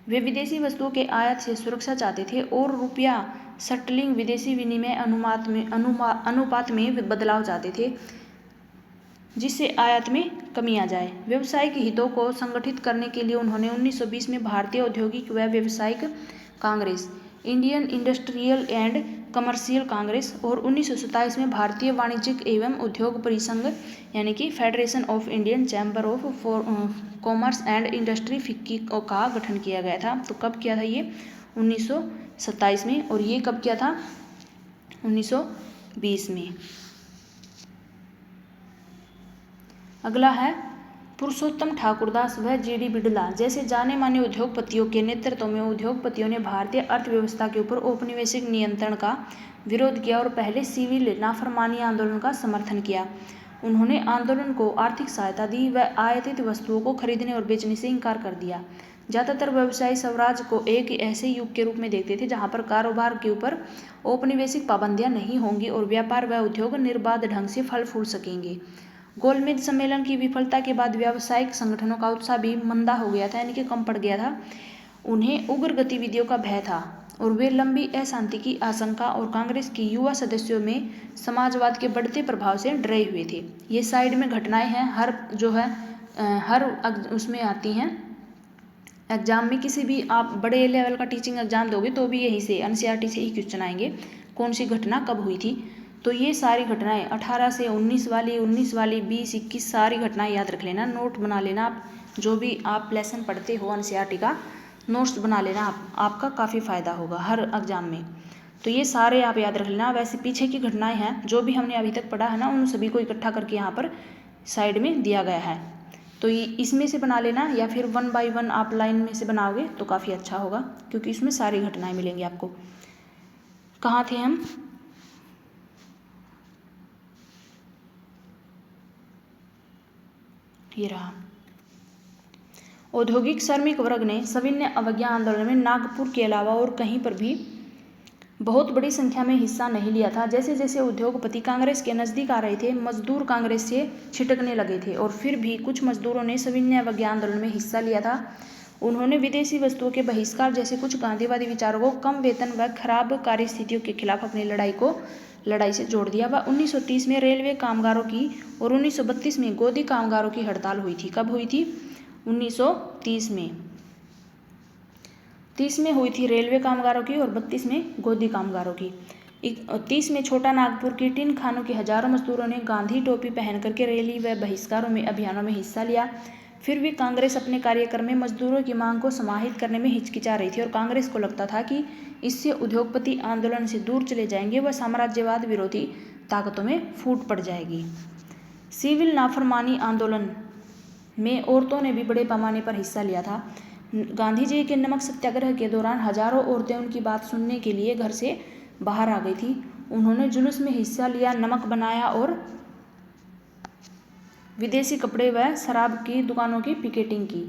वे विदेशी वस्तुओं के आयात से सुरक्षा चाहते थे और रुपया सटलिंग विदेशी विनिमय अनुपात में बदलाव चाहते थे जिससे आयात में कमी आ जाए। व्यावसायिक हितों को संगठित करने के लिए उन्होंने 1920 में भारतीय औद्योगिक व व्यावसायिक Congress, Indian industrial and commercial Congress और 1927 में भारतीय वाणिज्यिक एवं उद्योग परिसंघ यानी कि federation of Indian chamber of commerce and industry FICCI का गठन किया गया था। तो कब किया था ये? 1927 में। और ये कब किया था? 1920 में। अगला है पुरुषोत्तम ठाकुरदास व जी.डी. बिड़ला जैसे जाने माने उद्योगपतियों के नेतृत्व में उद्योगपतियों ने भारतीय अर्थव्यवस्था के ऊपर औपनिवेशिक नियंत्रण का विरोध किया और पहले सिविल नाफरमानी आंदोलन का समर्थन किया। उन्होंने आंदोलन को आर्थिक सहायता दी व आयातित वस्तुओं को खरीदने और बेचने से इनकार कर दिया। ज़्यादातर व्यवसायी स्वराज को एक ऐसे युग के रूप में देखते थे जहाँ पर कारोबार के ऊपर औपनिवेशिक पाबंदियाँ नहीं होंगी और व्यापार व उद्योग निर्बाध ढंग से फल फूल सकेंगे। गोलमेज सम्मेलन की विफलता के बाद व्यावसायिक संगठनों का उत्साह भी मंदा हो गया था, यानी कि कम पड़ गया था। उन्हें उग्र गतिविधियों का भय था और वे लंबी अशांति की आशंका और कांग्रेस के युवा सदस्यों में समाजवाद के बढ़ते प्रभाव से डरे हुए थे। ये साइड में घटनाएं हैं, हर उसमें आती हैं एग्जाम में। किसी भी आप बड़े लेवल का टीचिंग एग्जाम दोगे तो भी यहीं से एनसीईआरटी से ही क्वेश्चन आएंगे, कौन सी घटना कब हुई थी। तो ये सारी घटनाएं 18 से 19 वाली, 19 वाली, 20, 21 सारी घटनाएं याद रख लेना, नोट बना लेना। आप जो भी आप लेसन पढ़ते हो एनसीईआरटी का नोट्स बना लेना, आपका काफ़ी फ़ायदा होगा हर एग्जाम में। तो ये सारे आप याद रख लेना। वैसे पीछे की घटनाएं हैं जो भी हमने अभी तक पढ़ा है ना, उन सभी को इकट्ठा करके यहाँ पर साइड में दिया गया है। तो ये इसमें से बना लेना या फिर 1 बाय 1 आप लाइन में से बनाओगे तो काफ़ी अच्छा होगा, क्योंकि इसमें सारी घटनाएं मिलेंगी आपको। कहाँ थे हम? ये रहा। औद्योगिक श्रमिक वर्ग ने सविनय अवज्ञा आंदोलन में नागपुर के अलावा और कहीं पर भी बहुत बड़ी संख्या में हिस्सा नहीं लिया था। जैसे जैसे उद्योगपति कांग्रेस के नज़दीक आ रहे थे, मजदूर कांग्रेस से छिटकने लगे थे, और फिर भी कुछ मजदूरों ने सविनय अवज्ञा आंदोलन में हिस्सा लिया था। उन्होंने विदेशी वस्तुओं के बहिष्कार जैसे कुछ गांधीवादी विचारों को, कम वेतन व खराब कार्यस्थितियों के खिलाफ अपनी लड़ाई से जोड़ दिया। वह 1930 में रेलवे कामगारों की और 1932 में गोदी कामगारों की हड़ताल हुई थी। कब हुई थी? 1930 में। 30 में हुई थी रेलवे कामगारों की और 32 में गोदी कामगारों की। 30 में छोटा नागपुर की टिन खानों के हजारों मजदूरों ने गांधी टोपी पहन करके रैली व बहिष्कारों में अभियानों में हिस्सा लिया। फिर भी कांग्रेस अपने कार्यक्रम में मजदूरों की मांग को समाहित करने में हिचकिचा रही थी, और कांग्रेस को लगता था कि इससे उद्योगपति आंदोलन से दूर चले जाएंगे व साम्राज्यवाद विरोधी ताकतों में फूट पड़ जाएगी। सिविल नाफरमानी आंदोलन में औरतों ने भी बड़े पैमाने पर हिस्सा लिया था। गांधी जी के नमक सत्याग्रह के दौरान हजारों औरतें उनकी बात सुनने के लिए घर से बाहर आ गई थी। उन्होंने जुलूस में हिस्सा लिया, नमक बनाया और विदेशी कपड़े व शराब की दुकानों की पिकेटिंग की।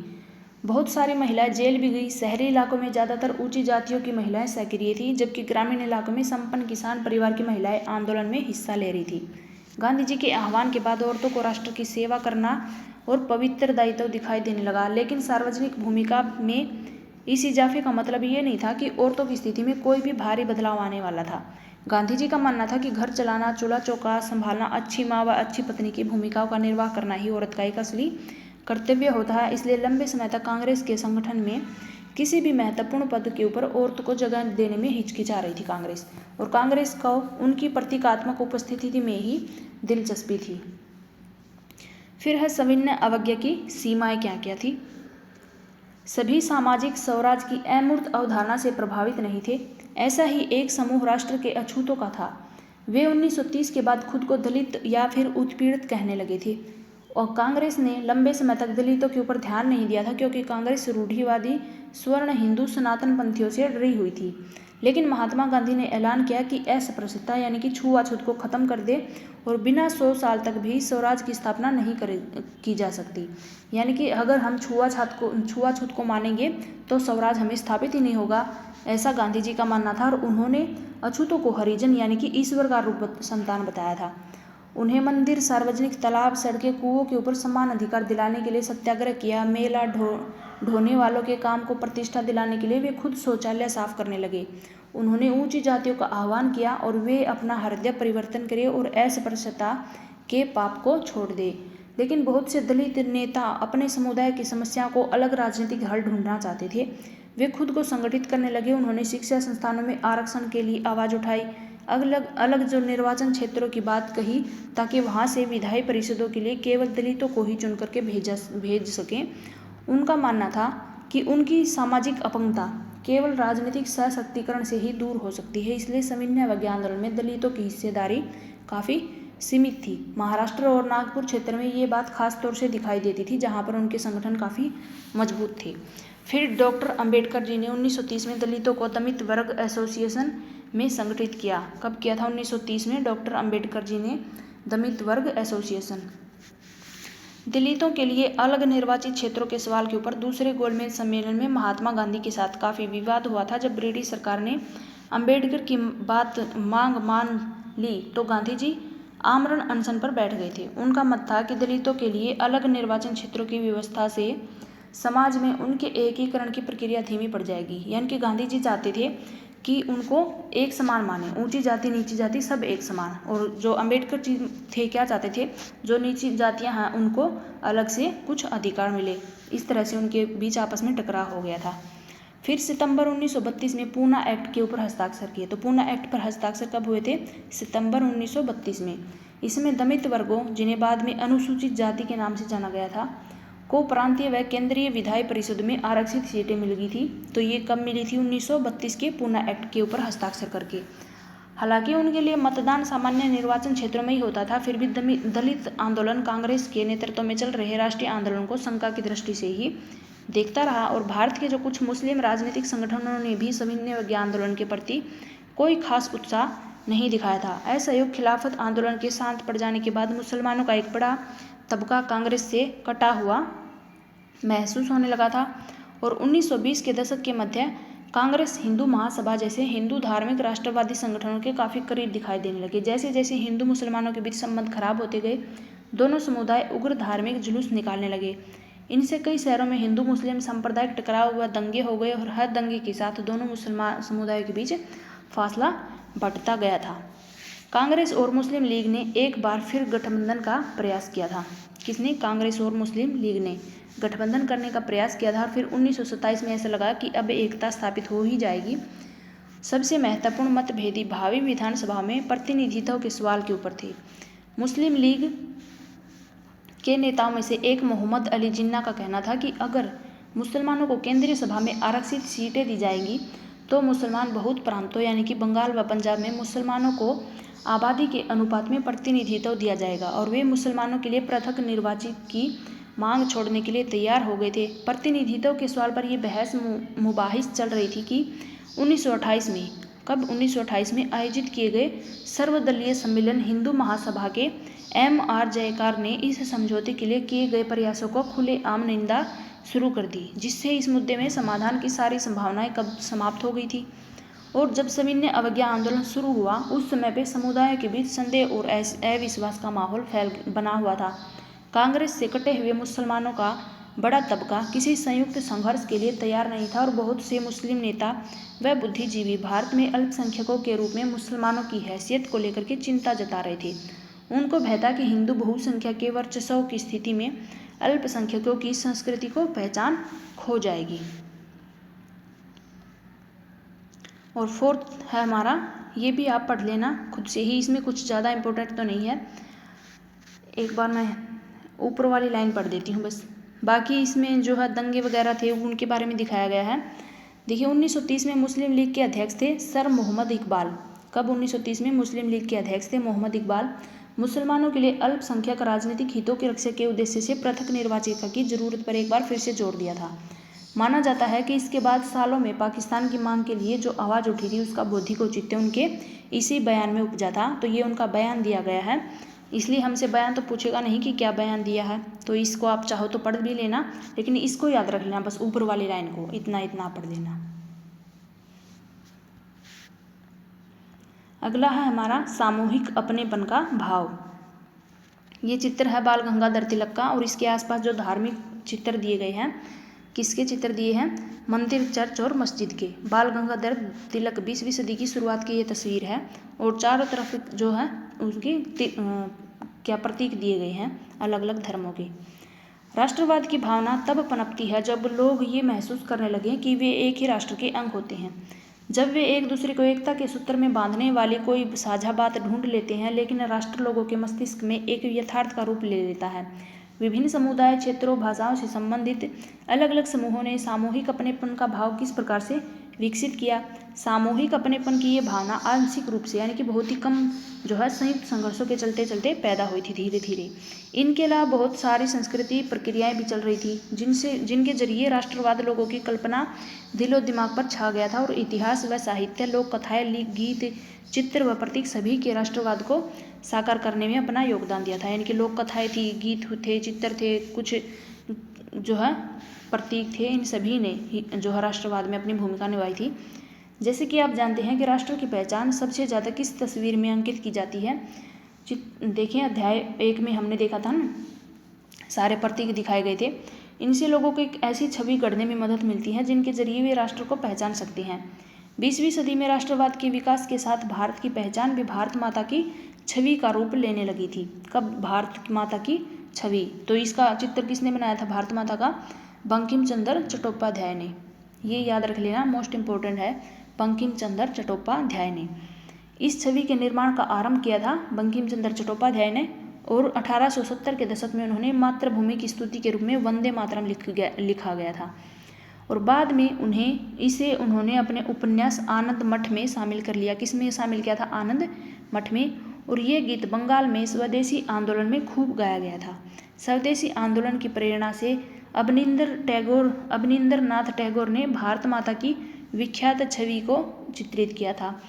बहुत सारी महिलाएं जेल भी गई। शहरी इलाकों में ज़्यादातर ऊंची जातियों की महिलाएं सक्रिय थी, जबकि ग्रामीण इलाकों में संपन्न किसान परिवार की महिलाएं आंदोलन में हिस्सा ले रही थी। गांधी जी के आह्वान के बाद औरतों को राष्ट्र की सेवा करना और पवित्र दायित्व दिखाई देने लगा, लेकिन सार्वजनिक भूमिका में इस इजाफे का मतलब ये नहीं था कि औरतों की स्थिति में कोई भी भारी बदलाव आने वाला था। गांधी जी का मानना था कि घर चलाना, चूल्हा चौका संभालना, अच्छी माँ व अच्छी पत्नी की भूमिकाओं का निर्वाह करना ही औरत का एक असली कर्तव्य होता है। इसलिए लंबे समय तक कांग्रेस के संगठन में किसी भी महत्वपूर्ण पद के ऊपर औरत को जगह देने में हिचकिचा रही थी कांग्रेस, और कांग्रेस को उनकी प्रतीकात्मक उपस्थिति में ही दिलचस्पी थी। फिर है सविनय अवज्ञा की सीमाएं क्या क्या थी। सभी सामाजिक स्वराज की अमूर्त अवधारणा से प्रभावित नहीं थे। ऐसा ही एक समूह राष्ट्र के अछूतों का था। वे 1930 के बाद खुद को दलित या फिर उत्पीड़ित कहने लगे थे, और कांग्रेस ने लंबे समय तक दलितों के ऊपर ध्यान नहीं दिया था, क्योंकि कांग्रेस रूढ़िवादी स्वर्ण हिंदू सनातन पंथियों से डरी हुई थी। लेकिन महात्मा गांधी ने ऐलान किया कि अस्पृश्यता यानी कि छुआछूत को खत्म कर दे, और बिना 100 साल तक भी स्वराज की स्थापना नहीं की जा सकती। यानी कि अगर हम छुआछूत को मानेंगे तो स्वराज हमें स्थापित ही नहीं होगा, ऐसा गांधी जी का मानना था। और उन्होंने अछूतों को हरिजन यानी कि ईश्वर का रूप संतान बताया था। उन्हें मंदिर, सार्वजनिक तालाब, सड़कें, कुओं के ऊपर समान अधिकार दिलाने के लिए सत्याग्रह किया। मेला ढोने वालों के काम को प्रतिष्ठा दिलाने के लिए वे खुद शौचालय साफ करने लगे। उन्होंने ऊंची जातियों का आह्वान किया और वे अपना हृदय परिवर्तन करें और अस्पृश्यता के पाप को छोड़ दे। लेकिन बहुत से दलित नेता अपने समुदाय की समस्या को अलग राजनीतिक हल ढूंढना चाहते थे। वे खुद को संगठित करने लगे। उन्होंने शिक्षा संस्थानों में आरक्षण के लिए आवाज़ उठाई, अलग अलग जो निर्वाचन क्षेत्रों की बात कही, ताकि वहाँ से विधायी परिषदों के लिए केवल दलितों को ही चुन करके भेज सकें। उनका मानना था कि उनकी सामाजिक अपंगता केवल राजनीतिक सशक्तिकरण से ही दूर हो सकती है। इसलिए सविनय अवज्ञा आंदोलन में दलितों की हिस्सेदारी काफ़ी सीमित थी। महाराष्ट्र और नागपुर क्षेत्र में ये बात खास तौर से दिखाई देती थी, जहाँ पर उनके संगठन काफ़ी मजबूत थे। फिर डॉक्टर अंबेडकर जी ने 1930 में दलितों को दलित वर्ग एसोसिएशन में संगठित किया। कब किया था? 1930 में डॉक्टर अंबेडकर जी ने दलित वर्ग एसोसिएशन। दलितों के लिए अलग निर्वाचित क्षेत्रों के सवाल के ऊपर दूसरे गोलमेज सम्मेलन में महात्मा गांधी के साथ काफ़ी विवाद हुआ था। जब ब्रिटिश सरकार ने अंबेडकर की मांग मान ली तो गांधी जी आमरण अनशन पर बैठ गए थे। उनका मत था कि दलितों के लिए अलग निर्वाचन क्षेत्रों की व्यवस्था से समाज में उनके एकीकरण की प्रक्रिया धीमी पड़ जाएगी। यानी कि गांधी जी चाहते थे कि उनको एक समान माने, ऊंची जाति नीची जाति सब एक समान। और जो अंबेडकर जी थे क्या चाहते थे, जो नीची जातियां हैं उनको अलग से कुछ अधिकार मिले। इस तरह से उनके बीच आपस में टकराव हो गया था। फिर सितंबर 1932 में पूना एक्ट के ऊपर हस्ताक्षर किए। तो पूना एक्ट पर हस्ताक्षर कब हुए थे? सितंबर 1932 में। इसमें दलित वर्गों, जिन्हें बाद में अनुसूचित जाति के नाम से जाना गया था, को प्रांतीय व केंद्रीय विधायी परिषद में आरक्षित सीटें मिल गई थी। तो ये कब मिली थी? 1932 के पूना एक्ट के ऊपर हस्ताक्षर करके। हालांकि उनके लिए मतदान सामान्य निर्वाचन क्षेत्रों में ही होता था, फिर भी दलित आंदोलन कांग्रेस के नेतृत्व में चल रहे राष्ट्रीय आंदोलन को शंका की दृष्टि से ही देखता रहा और भारत के जो कुछ मुस्लिम राजनीतिक संगठनों ने भी सविनय अवज्ञा आंदोलन के प्रति कोई खास उत्साह नहीं दिखाया था। असहयोग खिलाफत आंदोलन के शांत पड़ जाने के बाद मुसलमानों का एक बड़ा तबका कांग्रेस से कटा हुआ महसूस होने लगा था और 1920 के दशक के मध्य कांग्रेस हिंदू महासभा जैसे हिंदू धार्मिक राष्ट्रवादी संगठनों के काफ़ी करीब दिखाई देने लगे। जैसे जैसे हिंदू मुसलमानों के बीच संबंध खराब होते गए, दोनों समुदाय उग्र धार्मिक जुलूस निकालने लगे। इनसे कई शहरों में हिंदू मुस्लिम सांप्रदायिक टकराव हुआ, दंगे हो गए और हर दंगे के साथ दोनों मुसलमान समुदायों के बीच फासला बढ़ता गया था। कांग्रेस और मुस्लिम लीग ने एक बार फिर गठबंधन का प्रयास किया था। किसने? कांग्रेस और मुस्लिम लीग ने गठबंधन करने का प्रयास किया था और फिर 1927 में ऐसा लगा कि अब एकता स्थापित हो ही जाएगी। सबसे महत्वपूर्ण मतभेदी भावी विधानसभा में प्रतिनिधित्व के सवाल के ऊपर थे। मुस्लिम लीग के नेताओं में से एक मोहम्मद अली जिन्ना का कहना था कि अगर मुसलमानों को केंद्रीय सभा में आरक्षित सीटें दी जाएंगी तो मुसलमान बहुत प्रांतों यानी कि बंगाल व पंजाब में मुसलमानों को आबादी के अनुपात में प्रतिनिधित्व दिया जाएगा और वे मुसलमानों के लिए पृथक निर्वाचित की मांग छोड़ने के लिए तैयार हो गए थे। प्रतिनिधित्व के सवाल पर यह बहस मुबाहिस चल रही थी कि 1928 में आयोजित किए गए सर्वदलीय सम्मेलन हिंदू महासभा के M.R. जयकार ने इस समझौते के लिए किए गए प्रयासों को खुलेआम निंदा शुरू कर दी, जिससे इस मुद्दे में समाधान की सारी संभावनाएं कब समाप्त हो गई थी। और जब सविनय अवज्ञा आंदोलन शुरू हुआ उस समय पे समुदायों के बीच संदेह और अविश्वास का माहौल बना हुआ था। कांग्रेस से कटे हुए मुसलमानों का बड़ा तबका किसी संयुक्त संघर्ष के लिए तैयार नहीं था और बहुत से मुस्लिम नेता व बुद्धिजीवी भारत में अल्पसंख्यकों के रूप में मुसलमानों की हैसियत को लेकर के चिंता जता रहे थे। उनको भय था कि हिंदू बहुसंख्या के वर्चस्व की स्थिति में अल्पसंख्यकों की संस्कृति को पहचान खो जाएगी। और फोर्थ है हमारा, ये भी आप पढ़ लेना खुद से ही, इसमें कुछ ज़्यादा इम्पोर्टेंट तो नहीं है। एक बार मैं ऊपर वाली लाइन पढ़ देती हूँ बस, बाकी इसमें जो है दंगे वगैरह थे उनके बारे में दिखाया गया है। देखिए 1930 में मुस्लिम लीग के अध्यक्ष थे सर मोहम्मद इकबाल। कब? 1930 में मुस्लिम लीग के अध्यक्ष थे मोहम्मद इकबाल। मुसलमानों के लिए अल्पसंख्यक राजनीतिक हितों की रक्षा के उद्देश्य से पृथक निर्वाचिका की जरूरत पर एक बार फिर से जोर दिया था। माना जाता है कि इसके बाद सालों में पाकिस्तान की मांग के लिए जो आवाज़ उठी थी उसका बौद्धिक औचित्य उनके इसी बयान में उपजा था। तो ये उनका बयान दिया गया है, इसलिए हमसे बयान तो पूछेगा नहीं कि क्या बयान दिया है, तो इसको आप चाहो तो पढ़ भी लेना, लेकिन इसको याद रख लेना बस, ऊपर वाली लाइन को इतना पढ़ लेना। अगला है हमारा सामूहिक अपनेपन का भाव। ये चित्र है बाल गंगाधर तिलक का और इसके आसपास जो धार्मिक चित्र दिए गए हैं, किसके चित्र दिए हैं? मंदिर, चर्च और मस्जिद के। बाल गंगाधर तिलक 20वीं सदी की शुरुआत की ये तस्वीर है और चारों तरफ जो है उसकी क्या प्रतीक दिए गए हैं अलग अलग धर्मों के। राष्ट्रवाद की भावना तब पनपती है जब लोग ये महसूस करने लगे कि वे एक ही राष्ट्र के अंग होते हैं। जब वे एक दूसरे को एकता के सूत्र में बांधने वाली कोई साझा बात ढूंढ लेते हैं, लेकिन राष्ट्र लोगों के मस्तिष्क में एक यथार्थ का रूप ले लेता है। विभिन्न समुदाय, क्षेत्रों, भाषाओं से संबंधित अलग अलग समूहों ने सामूहिक अपनेपन का भाव किस प्रकार से विकसित किया? सामूहिक अपनेपन की ये भावना आंशिक रूप से यानी कि बहुत ही कम जो है संयुक्त संघर्षों के चलते चलते पैदा हुई थी धीरे धीरे। इनके अलावा बहुत सारी संस्कृति प्रक्रियाएं भी चल रही थी जिनके जरिए राष्ट्रवाद लोगों की कल्पना दिलो दिमाग पर छा गया था और इतिहास व साहित्य, लोक कथाएं, गीत, चित्र व प्रतीक सभी के राष्ट्रवाद को साकार करने में अपना योगदान दिया था। यानी कि लोक कथाएं थी, गीत थे, चित्र थे, कुछ जो है प्रतीक थे, इन सभी ने जो है राष्ट्रवाद में अपनी भूमिका निभाई थी। जैसे कि आप जानते हैं कि राष्ट्र की पहचान सबसे ज़्यादा किस तस्वीर में अंकित की जाती है? देखिए अध्याय 1 में हमने देखा था ना, सारे प्रतीक दिखाए गए थे। इनसे लोगों को एक ऐसी छवि गढ़ने में मदद मिलती है जिनके जरिए वे राष्ट्र को पहचान सकते हैं। 20वीं सदी में राष्ट्रवाद के विकास के साथ भारत की पहचान भी भारत माता की छवि का रूप लेने लगी थी। कब? भारत माता की छवि। तो इसका चित्र किसने बनाया था भारत माता का? बंकिम चंद्र चट्टोपाध्याय ने। ये याद रख लेना, मोस्ट इम्पोर्टेंट है, बंकिम चंद्र चट्टोपाध्याय ने इस छवि के निर्माण का आरंभ किया था। बंकिम चंद्र चट्टोपाध्याय ने और 1870 के दशक में उन्होंने मातृभूमि की स्तुति के रूप में वंदे मातरम लिखा गया था। और बाद में उन्होंने अपने उपन्यास आनंद मठ में शामिल कर लिया। किस में शामिल किया था? आनंद मठ में। और ये गीत बंगाल में स्वदेशी आंदोलन में खूब गाया गया था। स्वदेशी आंदोलन की प्रेरणा से अवनींद्रनाथ टैगोर ने भारत माता की विख्यात छवि को चित्रित किया था।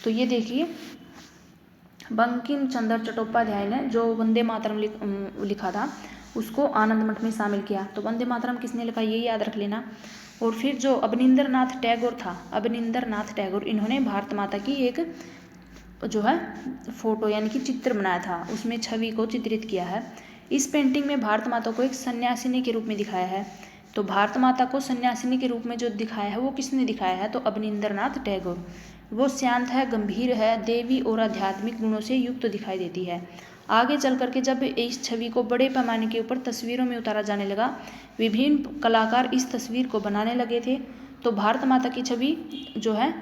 तो ये देखिए, बंकिम चंद्र चट्टोपाध्याय ने जो वंदे मातरम लिखा था उसको आनंद मठ में शामिल किया। तो वंदे मातरम किसने लिखा, ये याद रख लेना। और फिर जो अवनींद्रनाथ टैगोर, इन्होंने भारत माता की एक जो है फोटो यानी कि चित्र बनाया था, उसमें छवि को चित्रित किया है। इस पेंटिंग में भारत माता को एक सन्यासिनी के रूप में दिखाया है। तो भारत माता को सन्यासिनी के रूप में जो दिखाया है वो किसने दिखाया है? तो अवनींद्रनाथ टैगोर। वो शांत है, गंभीर है, देवी और आध्यात्मिक गुणों से युक्त दिखाई देती है। आगे चल करके जब इस छवि को बड़े पैमाने के ऊपर तस्वीरों में उतारा जाने लगा, विभिन्न कलाकार इस तस्वीर को बनाने लगे थे, तो भारत माता की छवि जो है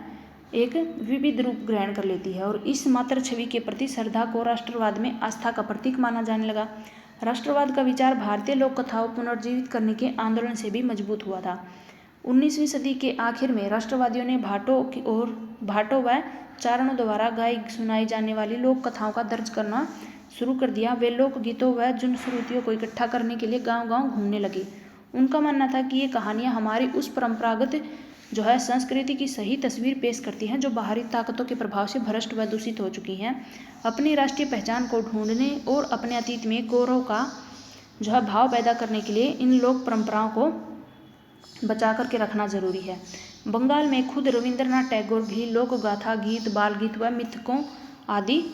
एक विविध रूप ग्रहण कर लेती है। और इस मातृ छवि के प्रति श्रद्धा को राष्ट्रवाद में आस्था का प्रतीक माना जाने लगा। राष्ट्रवाद का विचार भारतीय लोक कथाओं पुनर्जीवित करने के आंदोलन से भी मजबूत हुआ था। 19वीं सदी के आखिर में राष्ट्रवादियों ने भाटों व चारणों द्वारा गाई सुनाई जाने वाली लोक कथाओं का दर्ज करना शुरू कर दिया। वे लोक गीतों व जनश्रुतियों को इकट्ठा करने के लिए गांव-गांव घूमने लगे। उनका मानना था कि ये कहानियाँ हमारी उस परंपरागत जो है संस्कृति की सही तस्वीर पेश करती हैं जो बाहरी ताकतों के प्रभाव से भ्रष्ट व दूषित हो चुकी हैं। अपनी राष्ट्रीय पहचान को ढूंढने और अपने अतीत में गौरव का जो है भाव पैदा करने के लिए इन लोक परंपराओं को बचा करके रखना जरूरी है। बंगाल में खुद रविंद्रनाथ टैगोर भी लोक गाथा, गीत, बाल गीत व मिथकों आदि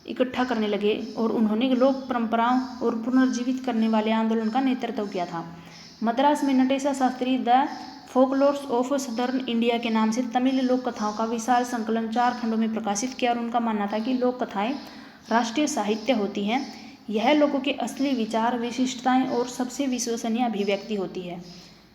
इकट्ठा करने लगे और उन्होंने लोक परंपराओं और पुनर्जीवित करने वाले आंदोलन का नेतृत्व किया था। मद्रास में Natesa Sastri the folklores of southern India के नाम से तमिल लोक कथाओं का विशाल संकलन 4 खंडों में प्रकाशित किया। और उनका मानना था कि लोक कथाएं राष्ट्रीय साहित्य होती हैं। यह लोगों के असली विचार, विशिष्टताएं और सबसे विश्वसनीय अभिव्यक्ति होती है।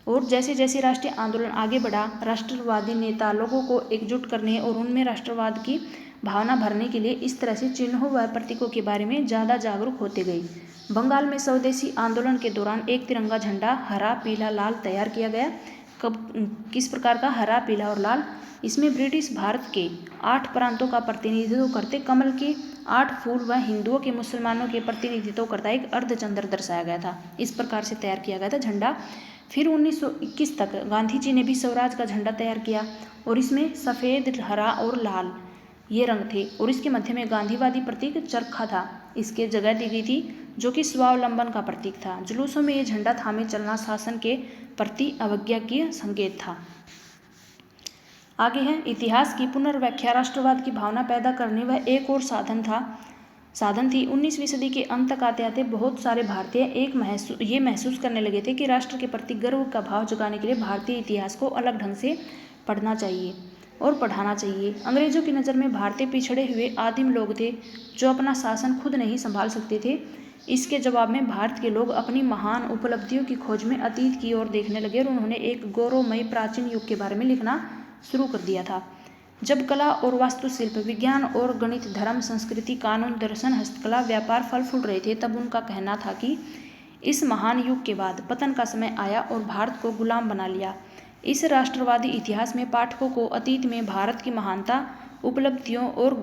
और जैसे जैसे राष्ट्रीय आंदोलन आगे बढ़ा, राष्ट्रवादी नेता लोगों को एकजुट करने और उनमें राष्ट्रवाद की भावना भरने के लिए इस तरह से चिन्हों व प्रतीकों के बारे में ज़्यादा जागरूक होते गए। बंगाल में स्वदेशी आंदोलन के दौरान एक तिरंगा झंडा हरा, पीला, लाल तैयार किया गया। किस प्रकार का? हरा, पीला और लाल। इसमें ब्रिटिश भारत के 8 प्रांतों का प्रतिनिधित्व करते कमल के 8 फूल व हिंदुओं के मुसलमानों के प्रतिनिधित्व करता एक अर्धचंद्र दर्शाया गया था। इस प्रकार से तैयार किया गया था झंडा। फिर 1921 तक गांधी जी ने भी स्वराज का झंडा तैयार किया और इसमें सफ़ेद, हरा और लाल ये रंग थे। और इसके मध्य में गांधीवादी प्रतीक चरखा था, इसके जगह दी गई थी, जो कि स्वावलंबन का प्रतीक था। जुलूसों में ये झंडा थामे चलना शासन के प्रति अवज्ञा की संकेत था। आगे है इतिहास की पुनर्व्याख्या। राष्ट्रवाद की भावना पैदा करने व एक और साधन थी। 19वीं सदी के अंत तक आते आते बहुत सारे भारतीय ये महसूस करने लगे थे कि राष्ट्र के प्रति गर्व का भाव जगाने के लिए भारतीय इतिहास को अलग ढंग से पढ़ना चाहिए और पढ़ाना चाहिए। अंग्रेजों की नज़र में भारतीय पिछड़े हुए आदिम लोग थे जो अपना शासन खुद नहीं संभाल सकते थे। इसके जवाब में भारत के लोग अपनी महान उपलब्धियों की खोज में अतीत की ओर देखने लगे और उन्होंने एक गौरवमयी प्राचीन युग के बारे में लिखना शुरू कर दिया था। जब कला और वास्तुशिल्प, विज्ञान और गणित, धर्म, संस्कृति, कानून, दर्शन, हस्तकला, व्यापार फल फूल रहे थे, तब उनका कहना था कि इस महान युग के बाद पतन का समय आया और भारत को गुलाम बना लिया। इस राष्ट्रवादी इतिहास में पाठकों को अतीत में भारत की महानता, उपलब्धियों और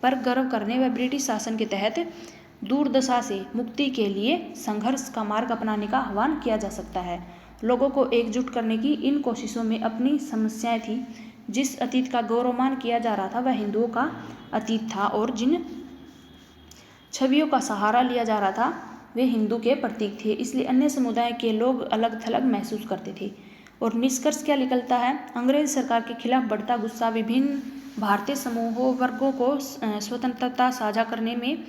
पर गर्व करने व ब्रिटिश शासन के तहत दुर्दशा से मुक्ति के लिए संघर्ष का मार्ग अपनाने का आह्वान किया जा सकता है। लोगों को एकजुट करने की इन कोशिशों में अपनी समस्याएं थी। जिस अतीत का गौरवमान किया जा रहा था वह हिंदुओं का अतीत था और जिन छवियों का सहारा लिया जा रहा था वे हिंदू के प्रतीक थे। इसलिए अन्य समुदाय के लोग अलग थलग महसूस करते थे। और निष्कर्ष क्या निकलता है? अंग्रेज सरकार के खिलाफ बढ़ता गुस्सा विभिन्न भारतीय समूहों, वर्गों को स्वतंत्रता साझा करने में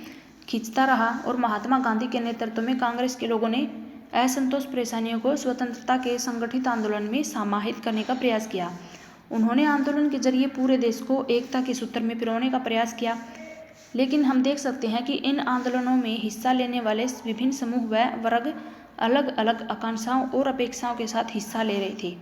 खींचता रहा और महात्मा गांधी के नेतृत्व में कांग्रेस के लोगों ने असंतोष परेशानियों को स्वतंत्रता के संगठित आंदोलन में समाहित करने का प्रयास किया। उन्होंने आंदोलन के जरिए पूरे देश को एकता के सूत्र में पिरोने का प्रयास किया। लेकिन हम देख सकते हैं कि इन आंदोलनों में हिस्सा लेने वाले विभिन्न समूह व वर्ग अलग अलग आकांक्षाओं और अपेक्षाओं के साथ हिस्सा ले रहे थे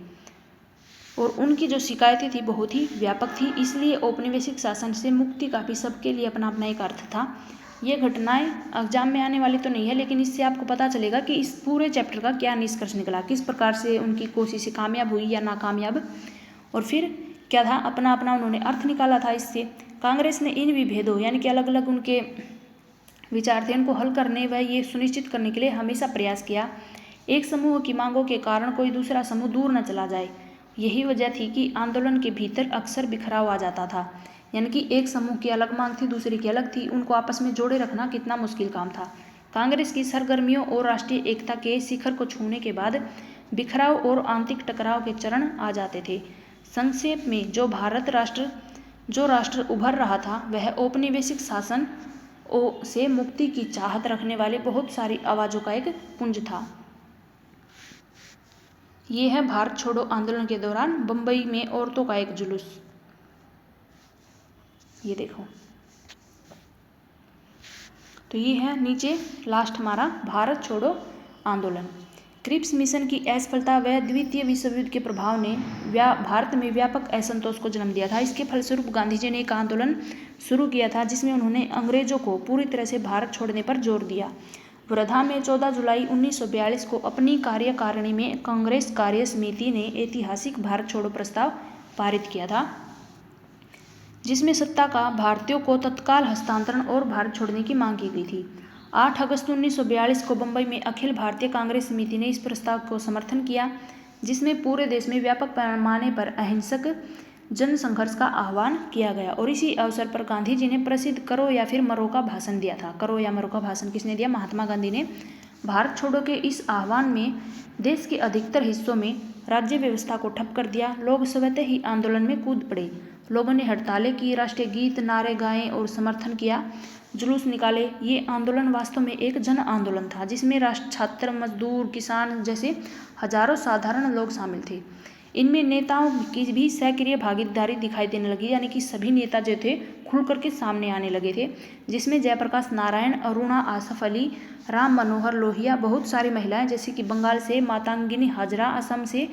और उनकी जो शिकायतें थी बहुत ही व्यापक थी। इसलिए औपनिवेशिक शासन से मुक्ति का भी सबके लिए अपना अपना एक अर्थ था। ये घटनाएं एग्जाम में आने वाली तो नहीं है, लेकिन इससे आपको पता चलेगा कि इस पूरे चैप्टर का क्या निष्कर्ष निकला, किस प्रकार से उनकी कोशिशें कामयाब हुई या नाकामयाब, और फिर क्या था, अपना अपना उन्होंने अर्थ निकाला था इससे। कांग्रेस ने इन विभेदों यानी कि अलग अलग उनके विचार थे, इनको हल करने व ये सुनिश्चित करने के लिए हमेशा प्रयास किया एक समूह की मांगों के कारण कोई दूसरा समूह दूर न चला जाए। यही वजह थी कि आंदोलन के भीतर अक्सर बिखराव आ जाता था, यानी कि एक समूह की अलग मांग थी, दूसरे की अलग थी, उनको आपस में जोड़े रखना कितना मुश्किल काम था। कांग्रेस की सरगर्मियों और राष्ट्रीय एकता के शिखर को छूने के बाद बिखराव और आंतरिक टकराव के चरण आ जाते थे। संक्षेप में जो राष्ट्र उभर रहा था वह औपनिवेशिक शासन से मुक्ति की चाहत रखने वाले बहुत सारी आवाज़ों का एक पुंज था। ये है भारत छोड़ो आंदोलन के दौरान बंबई में औरतों का एक जुलूस। ये देखो, तो ये है नीचे लास्ट हमारा भारत छोड़ो आंदोलन। क्रिप्स मिशन की असफलता व द्वितीय विश्व युद्ध के प्रभाव ने भारत में व्यापक असंतोष को जन्म दिया था। इसके फलस्वरूप गांधी जी ने एक आंदोलन शुरू किया था जिसमें उन्होंने अंग्रेजों को पूरी तरह से भारत छोड़ने पर जोर दिया। वर्धा में 14 जुलाई 1942 को अपनी कार्यकारिणी में कांग्रेस कार्य समिति ने ऐतिहासिक भारत छोड़ो प्रस्ताव पारित किया था, जिसमें सत्ता का भारतीयों को तत्काल हस्तांतरण और भारत छोड़ने की मांग की गई थी। 8 अगस्त 1942 को बंबई में अखिल भारतीय कांग्रेस समिति ने इस प्रस्ताव को समर्थन किया, जिसमें पूरे देश में व्यापक पैमाने पर अहिंसक जन संघर्ष का आह्वान किया गया। और इसी अवसर पर गांधी जी ने प्रसिद्ध करो या फिर मरो का भाषण दिया था। करो या मरो का भाषण किसने दिया? महात्मा गांधी ने। भारत छोड़ो के इस आह्वान में देश के अधिकतर हिस्सों में राज्य व्यवस्था को ठप कर दिया। लोग स्वतः ही आंदोलन में कूद पड़े। लोगों ने हड़तालें की, राष्ट्रीय गीत नारे गाए और समर्थन किया, जुलूस निकाले। ये आंदोलन वास्तव में एक जन आंदोलन था जिसमें छात्र, मजदूर, किसान जैसे हजारों साधारण लोग शामिल थे। इनमें नेताओं की भी सक्रिय भागीदारी दिखाई देने लगी, यानी कि सभी नेता जो थे खुल करके सामने आने लगे थे, जिसमें जयप्रकाश नारायण, अरुणा, आसफ अली, राम मनोहर लोहिया, बहुत सारी महिलाएं जैसे कि बंगाल से मातंगिनी हाजरा, असम से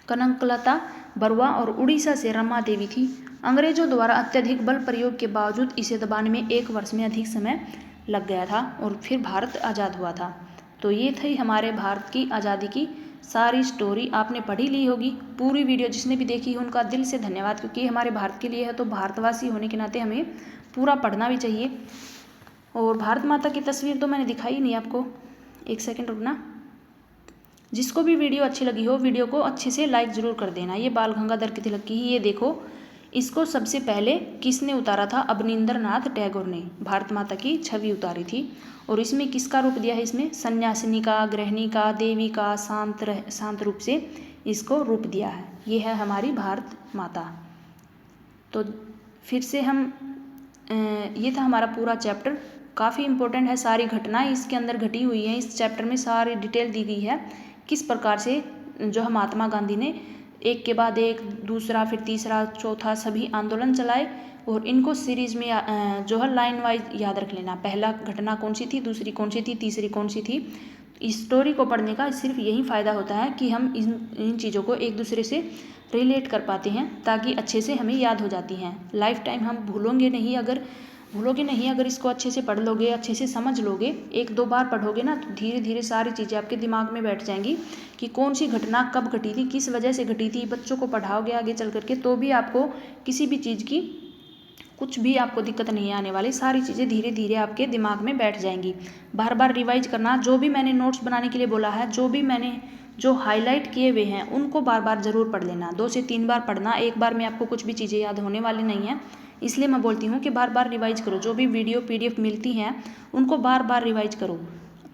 कनकलता बरुआ और उड़ीसा से रमा देवी थी। अंग्रेजों द्वारा अत्यधिक बल प्रयोग के बावजूद इसे दबाने में 1 वर्ष में अधिक समय लग गया था और फिर भारत आज़ाद हुआ था। तो ये थी हमारे भारत की आज़ादी की सारी स्टोरी। आपने पढ़ी ली होगी पूरी वीडियो, जिसने भी देखी उनका दिल से धन्यवाद, क्योंकि हमारे भारत के लिए है तो भारतवासी होने के नाते हमें पूरा पढ़ना भी चाहिए। और भारत माता की तस्वीर तो मैंने दिखाई नहीं आपको, 1 सेकंड रुकना। जिसको भी वीडियो अच्छी लगी हो वीडियो को अच्छे से लाइक ज़रूर कर देना। ये बाल गंगाधर की तिलक की, ये देखो, इसको सबसे पहले किसने उतारा था? अवनींद्रनाथ टैगोर ने भारत माता की छवि उतारी थी। और इसमें किसका रूप दिया है? इसमें सन्यासिनी का, गृहिणी का, देवी का, शांत रूप से इसको रूप दिया है। ये है हमारी भारत माता। तो फिर से हम ये था हमारा पूरा चैप्टर, काफ़ी इम्पोर्टेंट है। सारी घटनाएं इसके अंदर घटी हुई हैं। इस चैप्टर में सारी डिटेल दी गई है किस प्रकार से जो है महात्मा गांधी ने एक के बाद एक, दूसरा, फिर तीसरा, चौथा सभी आंदोलन चलाए। और इनको सीरीज में जो है लाइन वाइज याद रख लेना। पहला घटना कौन सी थी, दूसरी कौन सी थी, तीसरी कौन सी थी। इस स्टोरी को पढ़ने का सिर्फ यही फ़ायदा होता है कि हम इन चीज़ों को एक दूसरे से रिलेट कर पाते हैं, ताकि अच्छे से हमें याद हो जाती हैं। लाइफ टाइम हम भूलोगे नहीं अगर इसको अच्छे से पढ़ लोगे, अच्छे से समझ लोगे, 1-2 बार पढ़ोगे ना, तो धीरे धीरे सारी चीज़ें आपके दिमाग में बैठ जाएंगी कि कौन सी घटना कब घटी थी, किस वजह से घटी थी। बच्चों को पढ़ाओगे आगे चल करके तो भी आपको किसी भी चीज़ की कुछ भी आपको दिक्कत नहीं आने वाली। सारी चीज़ें धीरे धीरे आपके दिमाग में बैठ जाएंगी। बार बार रिवाइज करना, जो भी मैंने नोट्स बनाने के लिए बोला है, जो हाईलाइट किए हुए हैं उनको बार बार ज़रूर पढ़ लेना। 2 से 3 बार पढ़ना, एक बार में आपको कुछ भी चीज़ें याद होने वाली नहीं है। इसलिए मैं बोलती हूँ कि बार बार रिवाइज करो। जो भी वीडियो PDF मिलती हैं उनको बार बार रिवाइज करो,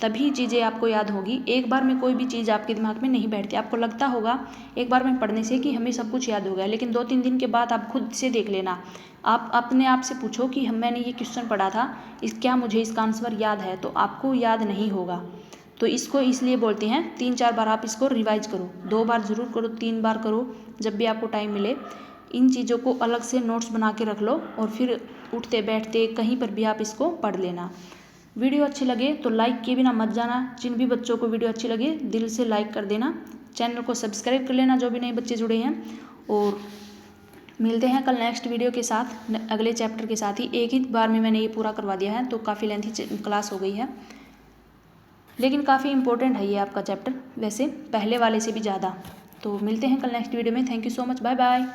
तभी चीज़ें आपको याद होगी। एक बार में कोई भी चीज़ आपके दिमाग में नहीं बैठती। आपको लगता होगा एक बार में पढ़ने से कि हमें सब कुछ याद हो गया, लेकिन 2-3 दिन के बाद आप खुद से देख लेना। आप अपने आप से पूछो कि मैंने ये क्वेश्चन पढ़ा था, क्या मुझे इसका आंसर याद है? तो आपको याद नहीं होगा। तो इसको इसलिए बोलते हैं 3-4 बार आप इसको रिवाइज करो। 2 बार ज़रूर करो, 3 बार करो, जब भी आपको टाइम मिले। इन चीज़ों को अलग से नोट्स बना के रख लो और फिर उठते बैठते कहीं पर भी आप इसको पढ़ लेना। वीडियो अच्छी लगे तो लाइक किए बिना मत जाना। जिन भी बच्चों को वीडियो अच्छी लगे दिल से लाइक कर देना। चैनल को सब्सक्राइब कर लेना जो भी नए बच्चे जुड़े हैं। और मिलते हैं कल नेक्स्ट वीडियो के साथ, अगले चैप्टर के साथ ही। एक ही बार में मैंने ये पूरा करवा दिया है, तो काफ़ी लेंथी क्लास हो गई है, लेकिन काफ़ी इंपॉर्टेंट है ये आपका चैप्टर, वैसे पहले वाले से भी ज़्यादा। तो मिलते हैं कल नेक्स्ट वीडियो में। Thank you so much, bye bye.